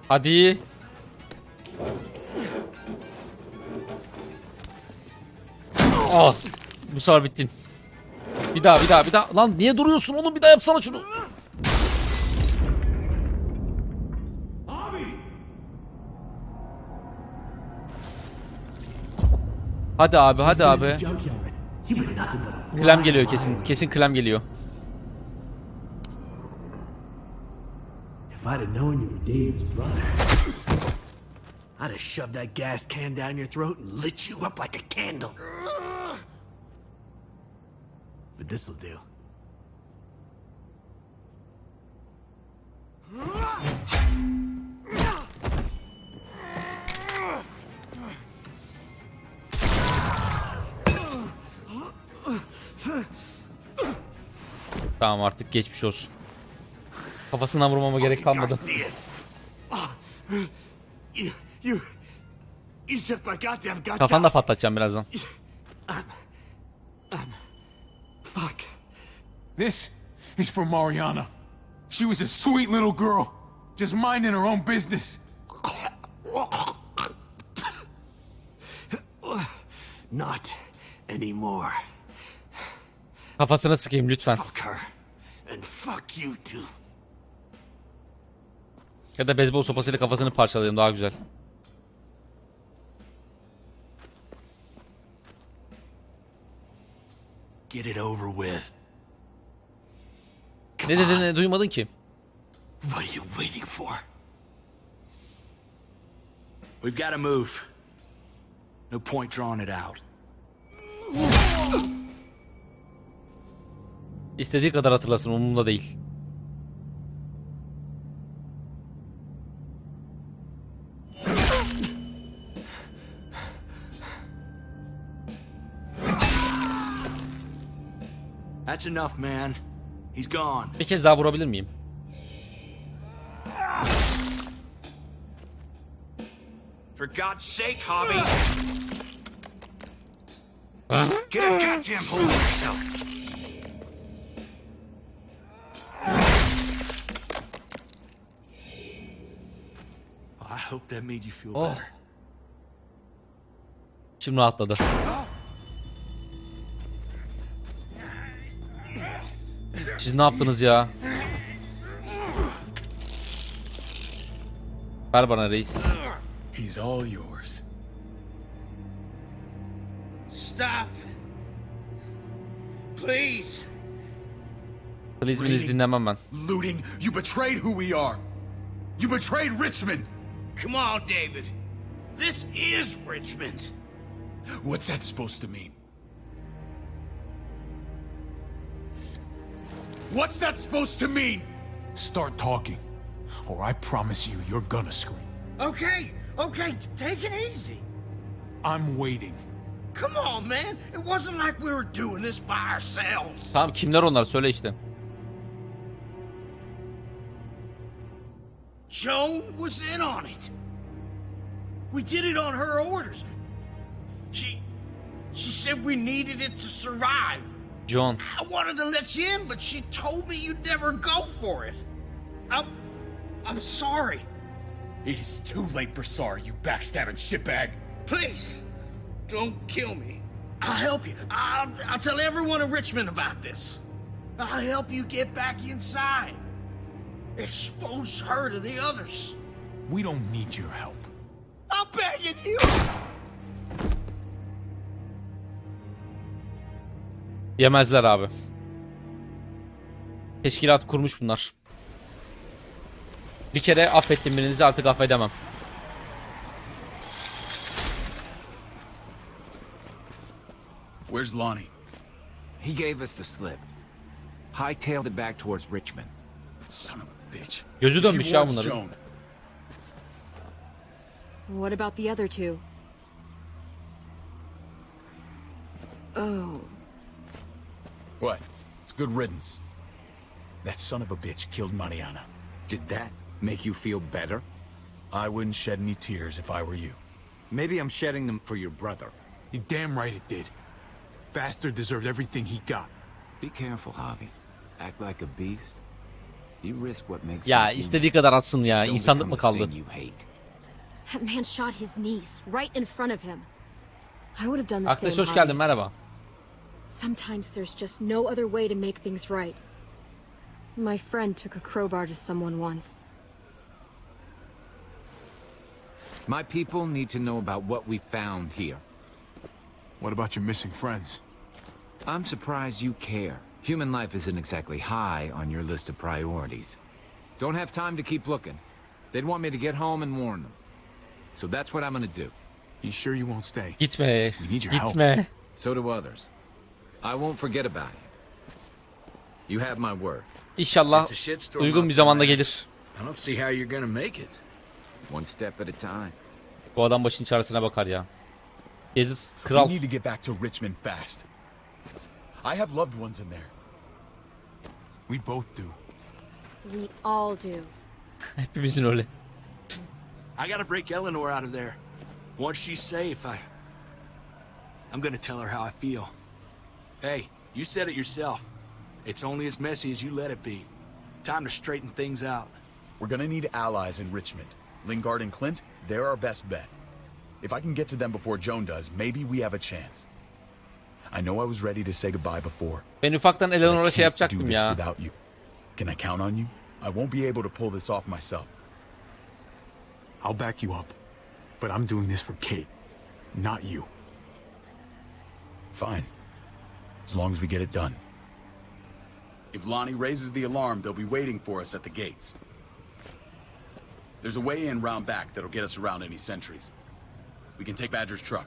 Hadi. Ah, bu sefer bittin. Bir daha. Lan niye duruyorsun oğlum? Bir daha yapsana şunu. Hadi abi. Klem geliyor kesin. Kesin klem geliyor.
If I'd have known you were David's brother, I'd have shoved that gas can down your throat and lit you up like a candle. But this'll do.
Tamam artık geçmiş olsun. Kafasından vurmama gerek kalmadı. Kafanı da patlatacağım birazdan.
Fuck. This is for Mariana. She was a sweet little girl, just minding her own business.
Not anymore.
Kafasına sıkayım lütfen.
Fuck her and fuck you too.
Ya da beyzbol sopasıyla kafasını parçalayayım, daha güzel.
Get it over with.
Ne dediğini duymadın ki.
What are you waiting for?
We've got to move. No point drawing it out.
İstediği kadar hatırlasın, umurumda değil.
That's enough, man. He's gone.
Bir kez daha vurabilir miyim?
For God's sake, Hobby. Get a goddamn hold of yourself. I hope that made you feel better.
Şimdi rahatladı. Siz ne yaptınız ya? Ver bana reis.
He's all yours.
Stop. Please.
Please'inizi dinlemem ben.
Looting, you betrayed who we are. You betrayed Richmond.
Come on, David. This is Richmond.
What's that supposed to mean? What's that supposed to mean?
Start talking, or I promise you, you're gonna scream.
Okay, take it easy.
I'm waiting.
Come on, man. It wasn't like we were doing this by ourselves.
Tamam, kimler onlar, söyle işte.
Joan was in on it. We did it on her orders. She said we needed it to survive.
John.
I wanted to let you in, but she told me you'd never go for it. I'm sorry.
It is too late for sorry, you backstabbing shitbag.
Please, don't kill me. I'll help you. I'll tell everyone in Richmond about this. I'll help you get back inside. Expose her to the others.
We don't need your help.
I'm begging you.
Yemezler abi. Teşkilat kurmuş bunlar. Bir kere affettim birinizi, artık affedemem.
Where's Lonnie?
He gave us the slip. Hightailed it back towards Richmond.
Son of a bitch.
Gözü dönmüş ya bunların.
What about the other two? Oh.
What? It's good riddance. That son of a bitch killed Mariana.
Did that make you feel better?
I wouldn't shed any tears if I were you.
Maybe I'm shedding them for your brother.
You're damn right it did. Bastard deserved everything he got.
Be careful, Javi. Act like a beast. You risk what makes
Ya
you
istediği kadar atsın ya. İnsanlık mı kaldı?
That man shot his niece right in front of him. I would have done the
Arkadaş
same.
hoş geldin, merhaba.
Sometimes there's just no other way to make things right. My friend took a crowbar to someone once.
My people need to know about what we found here.
What about your missing friends?
I'm surprised you care. Human life isn't exactly high on your list of priorities. Don't have time to keep looking. They'd want me to get home and warn them. So that's what I'm gonna do.
You sure you won't stay?
Gitme.
We need your help.
Gitme.
So do others. I won't forget about you. You have my word.
İnşallah
It's a shitstorm
uygun
out
bir zamanda
there.
gelir.
I don't see how you're gonna make it.
One step at a time.
Bu adam başın çaresine bakar ya. Aziz
We
kral.
need to get back to Richmond fast. I have loved ones in there.
We both do.
We all do.
Hepimizin öyle.
I gotta break Eleanor out of there. Once she's safe, I'm gonna tell her how I feel. Hey, you said it yourself. It's only as messy as you let it be. Time to straighten things out.
We're gonna need allies in Richmond. Lingard and Clint, they're our best bet. If I can get to them before Joan does, maybe we have a chance. I know I was ready to say goodbye before.
Ben ufaktan
but I
Eleanor'a şey
can't do
yapacaktım
this
ya.
without you. Can I count on you? I won't be able to pull this off myself.
I'll back you up. But I'm doing this for Kate, not you.
Fine. As long as we get it done. If Lonnie raises the alarm, they'll be waiting for us at the gates. There's a way in round back that'll get us around any sentries. We can take Badger's truck.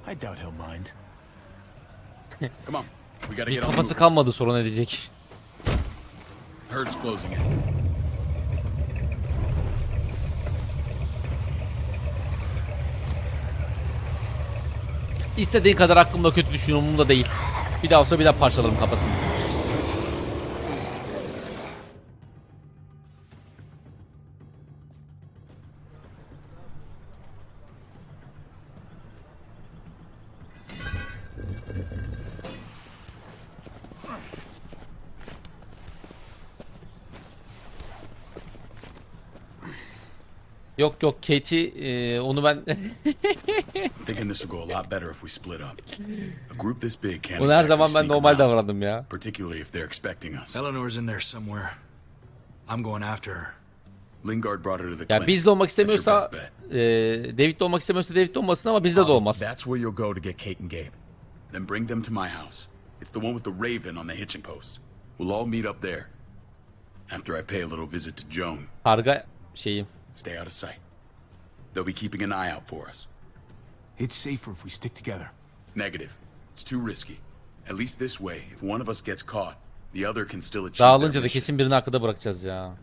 I doubt he'll mind.
Come on. We gotta
Bir
get on the
kafası
move.
kalmadı sorun edecek.
Herd's closing in.
İstediğin kadar hakkımda kötü düşün, umurumda değil. Bir daha olsa bir daha parçalarım kafasını. Yok yok Kate'i onu ben
Thinking this will go a lot better if we split up. A group this big can't
Onu her
exactly
zaman ben
sneak
normal
around,
davrandım ya.
particularly if they're expecting us.
Eleanor's in there somewhere. I'm going after her.
Lingard brought her to the
Ya
clinic.
bizle olmak
That's your
istemiyorsa
best bet.
David'le olmak istemiyorsa David'le olmasın ama bizde de olmaz.
That's where you'll go to get Kate and Gabe. Then bring them to my house. It's the one with the raven on the hitching post. We'll all meet up there. After I pay a little visit to Joan.
Karga şeyi.
Stay out of sight. They'll be keeping an eye out for us.
It's safer if we stick together.
Negative. It's too risky. At least this way, if one of us gets caught, the other can still achieve their
Dağılınca da
mission.
kesin birini arkada bırakacağız ya.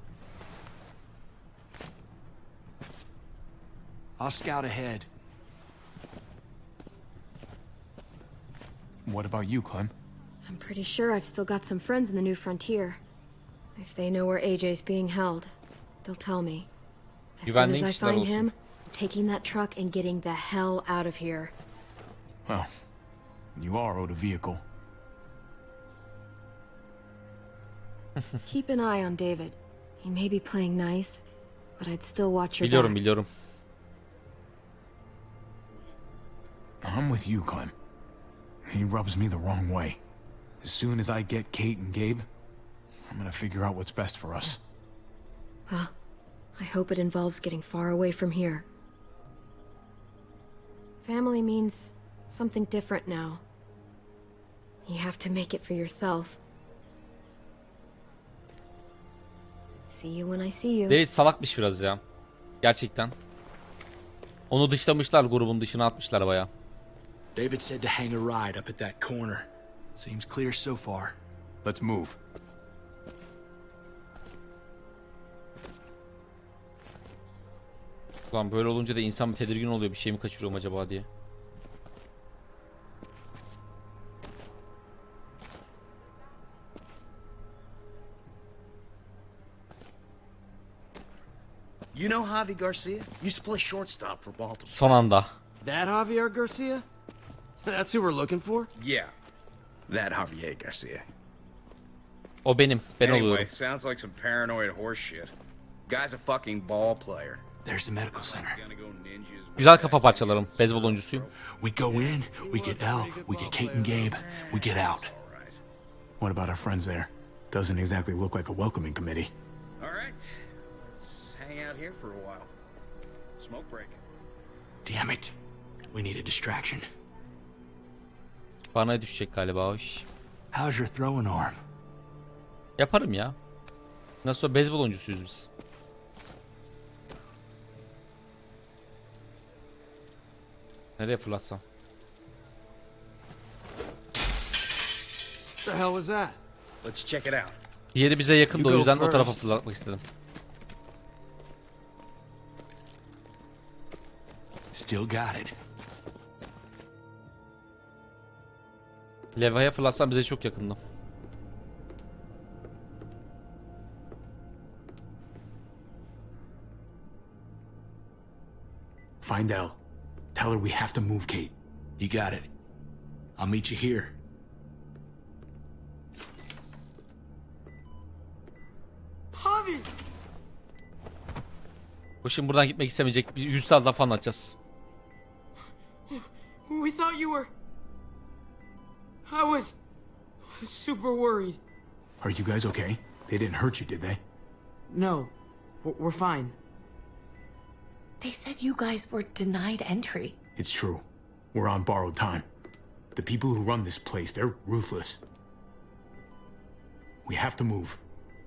I'll scout ahead.
What about you, Clem?
I'm pretty sure I've still got some friends in the New Frontier. If they know where AJ's being held, they'll tell me. As soon as I
Güvenlikçiler
find
olsun.
him, taking that truck and getting the hell out of here.
Well, you are owed a vehicle.
Keep an eye on David. He may be playing nice, but I'd still watch your
Biliyorum
back.
biliyorum.
I'm with you, Clem. He rubs me the wrong way. As soon as I get Kate and Gabe, I'm gonna figure out what's best for us.
Well, I hope it involves getting far away from here. Family means something different now. You have to make it for yourself. See you when I see you.
David salakmış biraz ya. Gerçekten. Onu dışlamışlar, grubun dışına atmışlar baya.
David said to hang a ride up at that corner. Seems clear so far.
Let's move.
Ulan böyle olunca da insan bir tedirgin oluyor, bir şey mi kaçırıyorum acaba diye.
You know Javi Garcia? Used to play shortstop for Baltimore.
Son anda.
That Javier Garcia? That's who we're looking for?
Yeah. That Javier Garcia.
O benim. Ben
Anyway,
oluyorum.
sounds like some paranoid horse shit. Guy's a fucking ball player.
There's the medical center.
Güzel kafa parçalarım. Beyzbol oyuncusuyum.
We go in, we get Elle, we get Kate and Gabe, we get out.
What about our friends there? Doesn't exactly look like a welcoming committee.
All right. Let's hang out here for a while. Smoke break.
Damn it. We need a distraction.
Bana düşecek galiba o iş.
How's your throwing arm?
Yaparım ya. Nasıl beyzbol oyuncusuyuz biz. Nereye fırlatsam?
The hell was that?
Let's check it out.
Diğeri bize yakındı, o
You go
yüzden o tarafa
first.
fırlatmak istedim.
Still got it.
Levhaya fırlatsam bize çok yakındı.
Find Elle. Tell her we have to move Kate.
You got it. I'll meet you here.
Javi!
Bu şimdi buradan gitmek istemeyecek. Bir 100 saat daha falan atacağız.
We thought you were... I was... super worried.
Are you guys okay? They didn't hurt you, did they?
No, we're fine.
They said you guys were denied entry.
It's true. We're on borrowed time. The people who run this place, they're ruthless. We have to move.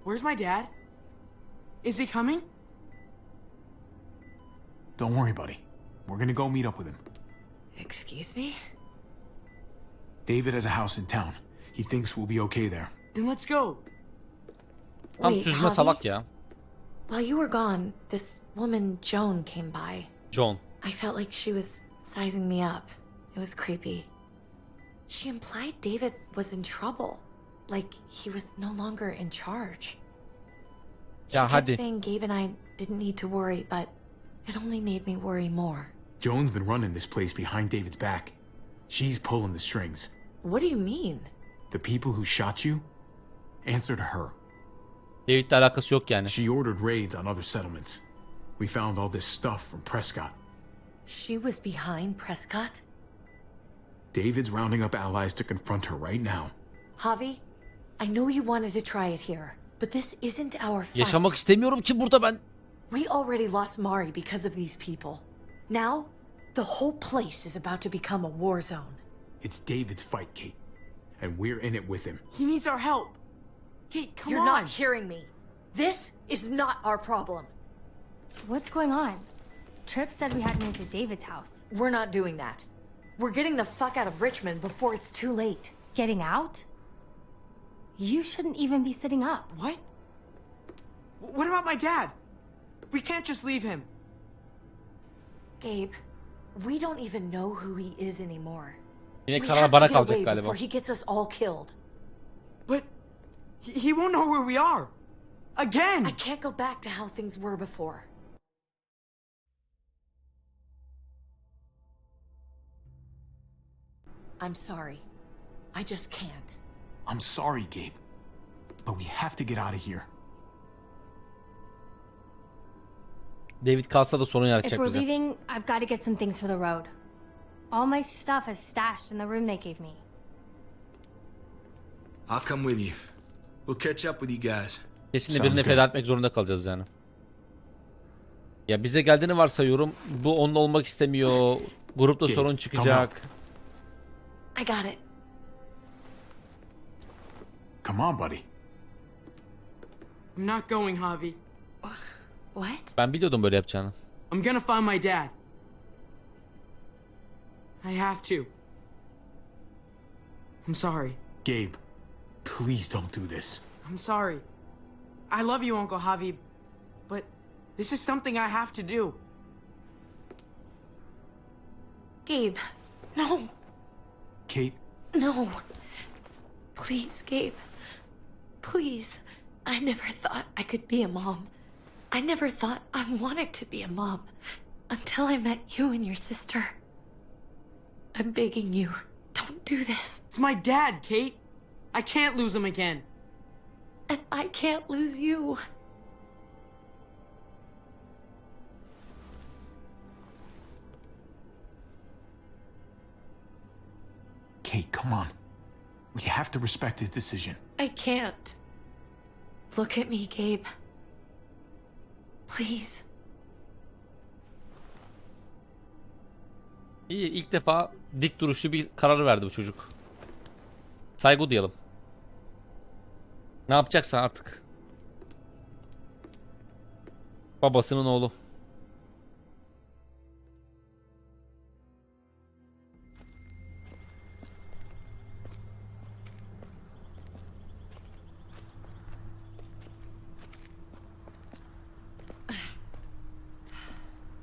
Where's my dad? Is he coming?
Don't worry, buddy. We're gonna go meet up with him.
Excuse me?
David has a house in town. He thinks we'll be okay there.
Then let's go.
Tam
Wait,
süzme
Javi?
salak ya.
While you were gone, this woman, Joan, came by.
John.
I felt like she was sizing me up. It was creepy. She implied David was in trouble. Like he was no longer in charge. She
Ya
kept
hadi.
saying Gabe and I didn't need to worry, but it only made me worry more.
Joan's been running this place behind David's back. She's pulling the strings.
What do you mean?
The people who shot you answer to her.
David'le alakası yok yani.
She ordered raids on other settlements. We found all this stuff from Prescott.
She was behind Prescott?
David's rounding up allies to confront her right now.
Javi, I know you wanted to try it here, but this isn't our fight.
Yaşamak istemiyorum ki burada ben.
We already lost Mari because of these people. Now, the whole place is about to become a war zone.
It's David's fight, Kate. And we're in it with him.
He needs our help. Kate, come
You're
on.
not hearing me. This is not our problem.
What's going on? Tripp said we had to move to David's house.
We're not doing that. We're getting the fuck out of Richmond before it's too late.
Getting out? You shouldn't even be sitting up.
What? What about my dad? We can't just leave him.
Gabe, we don't even know who he is anymore.
Yine
We
karar
have
bana
to get
kalacak
away
galiba.
before he gets us all killed.
But he won't know where we are. Again!
I can't go back to how things were before. I'm sorry. I just can't.
I'm sorry, Gabe. But we have to get out of here.
David kalsa da sorun
If
yaratacak
we're
bize.
leaving, I've got to get some things for the road. All my stuff is stashed in the room they gave me.
I'll come with you. We'll catch up with you guys.
Kesinlikle birini feda etmek zorunda kalacağız yani. Ya bize geldiğini varsayıyorum. Bu onunla olmak istemiyor. Grupta sorun çıkacak.
I got it.
Come on, buddy.
I'm not going, Javi.
What?
Ben biliyordum böyle yapacağını.
I'm gonna find my dad. I have to. I'm sorry.
Gabe, please don't do this.
I'm sorry. I love you, Uncle Javi, but this is something I have to do.
Gabe, no.
Kate?
No. Please, Gabe. Please. I never thought I could be a mom. I never thought I wanted to be a mom until I met you and your sister. I'm begging you, don't do this.
It's my dad, Kate. I can't lose him again.
And I can't lose you.
Kate, come on. We have to respect his decision.
I can't. Look at me, Gabe. Please.
İyi, ilk defa dik duruşlu bir karar verdi bu çocuk. Saygı duyalım. Ne yapacaksa artık. Babasının oğlu.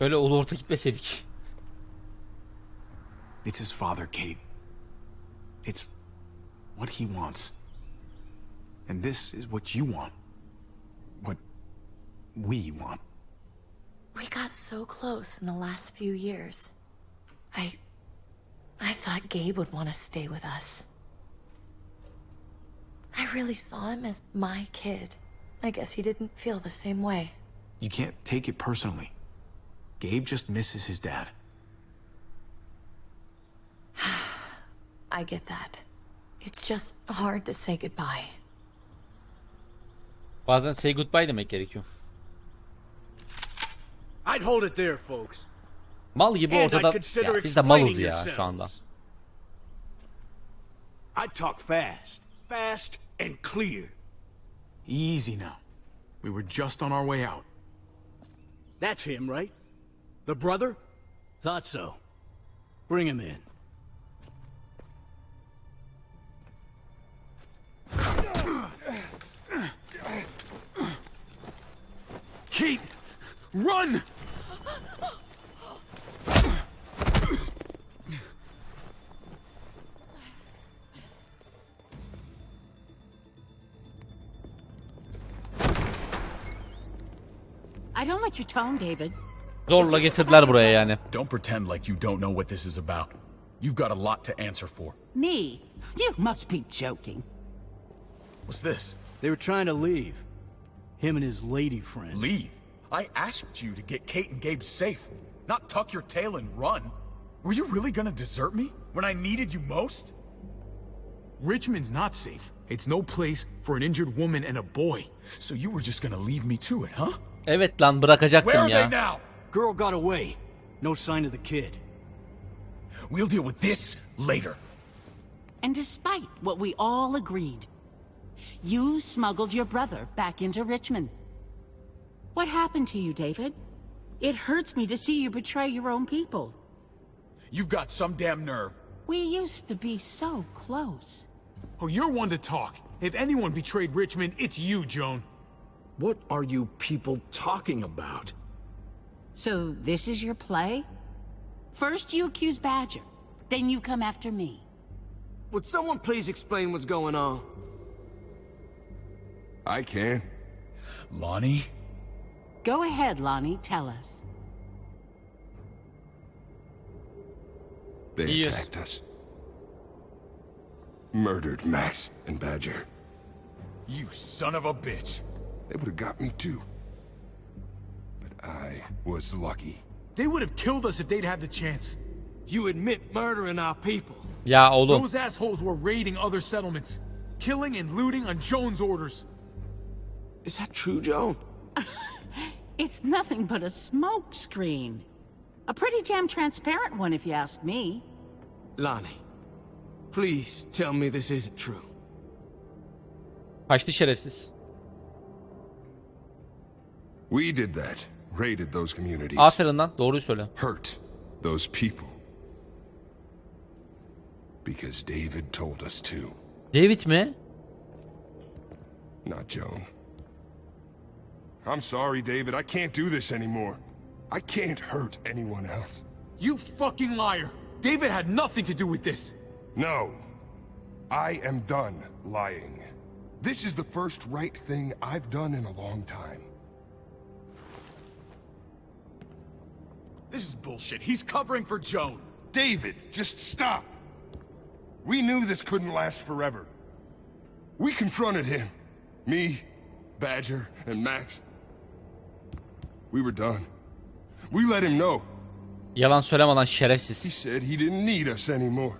Böyle ulu orta gitmeseydik.
It's his father, Kate. It's what he wants. And this is what you want. What we want.
We got so close in the last few years. I thought Gabe would want to stay with us. I really saw him as my kid. I guess he didn't feel the same way.
You can't take it personally. Gabe just misses his dad.
I get that. It's just hard to say goodbye.
Bazen say goodbye demek gerekiyor.
I'd hold it there, folks.
Mal gibi ortada. Ya, biz de malız ya şu anda.
I'd talk fast. Fast and clear.
Easy now. We were just on our way out.
That's him, right? The brother? Thought so. Bring him in.
Kate! Run!
I don't like your tone, David.
Zorla getirdiler buraya yani.
Don't pretend like you don't know what this is about. You've got a lot to answer for.
Me? You must be joking.
What's this?
They were trying to leave. Him and his lady friend.
Leave? I asked you to get Kate and Gabe safe, not tuck your tail and run. Were you really gonna desert me when I needed you most?
Richmond's not safe. It's no place for an injured woman and a boy.
So you were just gonna leave me to it, huh?
Evet lan bırakacaktım
Where are
ya.
they now?
Girl got away. No sign of the kid.
We'll deal with this later.
And despite what we all agreed, you smuggled your brother back into Richmond. What happened to you, David? It hurts me to see you betray your own people.
You've got some damn nerve.
We used to be so close.
Oh, you're one to talk. If anyone betrayed Richmond, it's you, Joan.
What are you people talking about?
So this is your play? First you accuse Badger, then you come after me.
Would someone please explain what's going on?
I can.
Lonnie?
Go ahead, Lonnie, tell us.
They attacked us. Murdered Max and Badger.
You son of a bitch.
They would have got me too. But I was lucky.
They would have killed us if they'd had the chance.
You admit murdering our people.
Ya oğlum.
Those assholes were raiding other settlements, killing and looting on Joan's orders.
Is that true, Joan?
It's nothing but a smoke screen. A pretty damn transparent one, if you ask me.
Lonnie, please tell me this isn't true.
Kaçtı şerefsiz.
We did that. Raided those communities.
Aferin lan, doğruyu söyle.
Hurt those people. Because David told us to.
David mi?
Not Joan. I'm sorry, David. I can't do this anymore. I can't hurt anyone else.
You fucking liar! David had nothing to do with this.
No. I am done lying. This is the first right thing I've done in a long time.
This is bullshit. He's covering for Joan.
David, just stop. We knew this couldn't last forever. We confronted him. Me, Badger, and Max. We were done. We let him know.
Yalan söyleme lan
He
şerefsiz.
said he didn't need us anymore.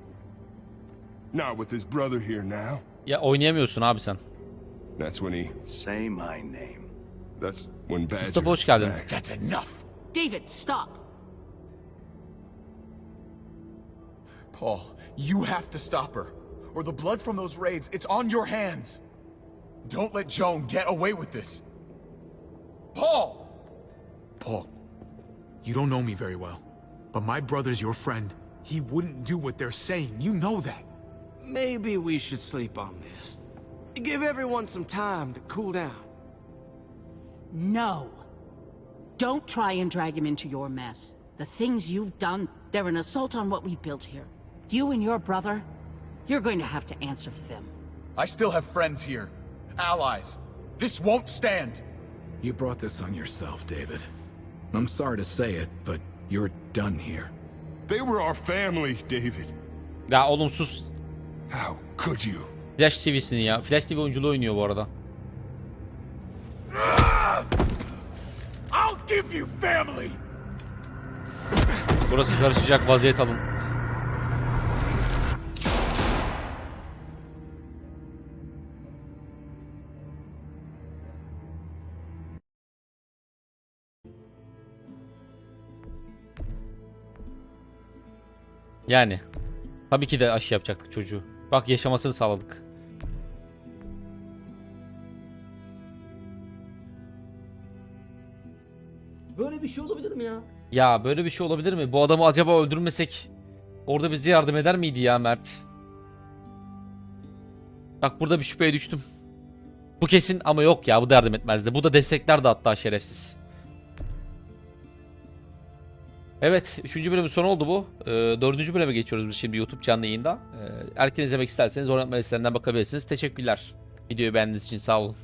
Not with his brother here now.
Ya oynayamıyorsun abi sen.
That's when he...
Say my name.
That's when Badger...
Mustafa hoş geldin.
That's enough.
David, stop.
Paul, you have to stop her. Or the blood from those raids, it's on your hands. Don't let Joan get away with this. Paul!
Paul, you don't know me very well, but my brother's your friend. He wouldn't do what they're saying. You know that.
Maybe we should sleep on this. Give everyone some time to cool down.
No. Don't try and drag him into your mess. The things you've done, they're an assault on what we built here. You and your brother, you're going to have to answer for them.
I still have friends here. Allies. This won't stand.
You brought this on yourself, David. I'm sorry to say it, but you're done here.
They were our family, David.
Ya oğlum sus.
How could you?
Flash TV'sini ya. Flash TV oyunculuğu oynuyor bu arada.
I'll give you family.
Burası karışacak, vaziyet alın. Yani tabii ki de aşı yapacaktık çocuğu. Bak yaşamasını sağladık.
Böyle bir şey olabilir mi ya?
Ya böyle bir şey olabilir mi? Bu adamı acaba öldürmesek orada bize yardım eder miydi ya Mert? Bak burada bir şüpheye düştüm. Bu kesin ama yok ya, bu da yardım etmezdi. Bu da desteklerdi hatta, şerefsiz. Evet, 3. bölümün sonu oldu bu. 4. bölüme geçiyoruz biz şimdi YouTube canlı yayında. Erken izlemek isterseniz oynatma listelerinden bakabilirsiniz. Teşekkürler. Videoyu beğendiğiniz için sağ olun.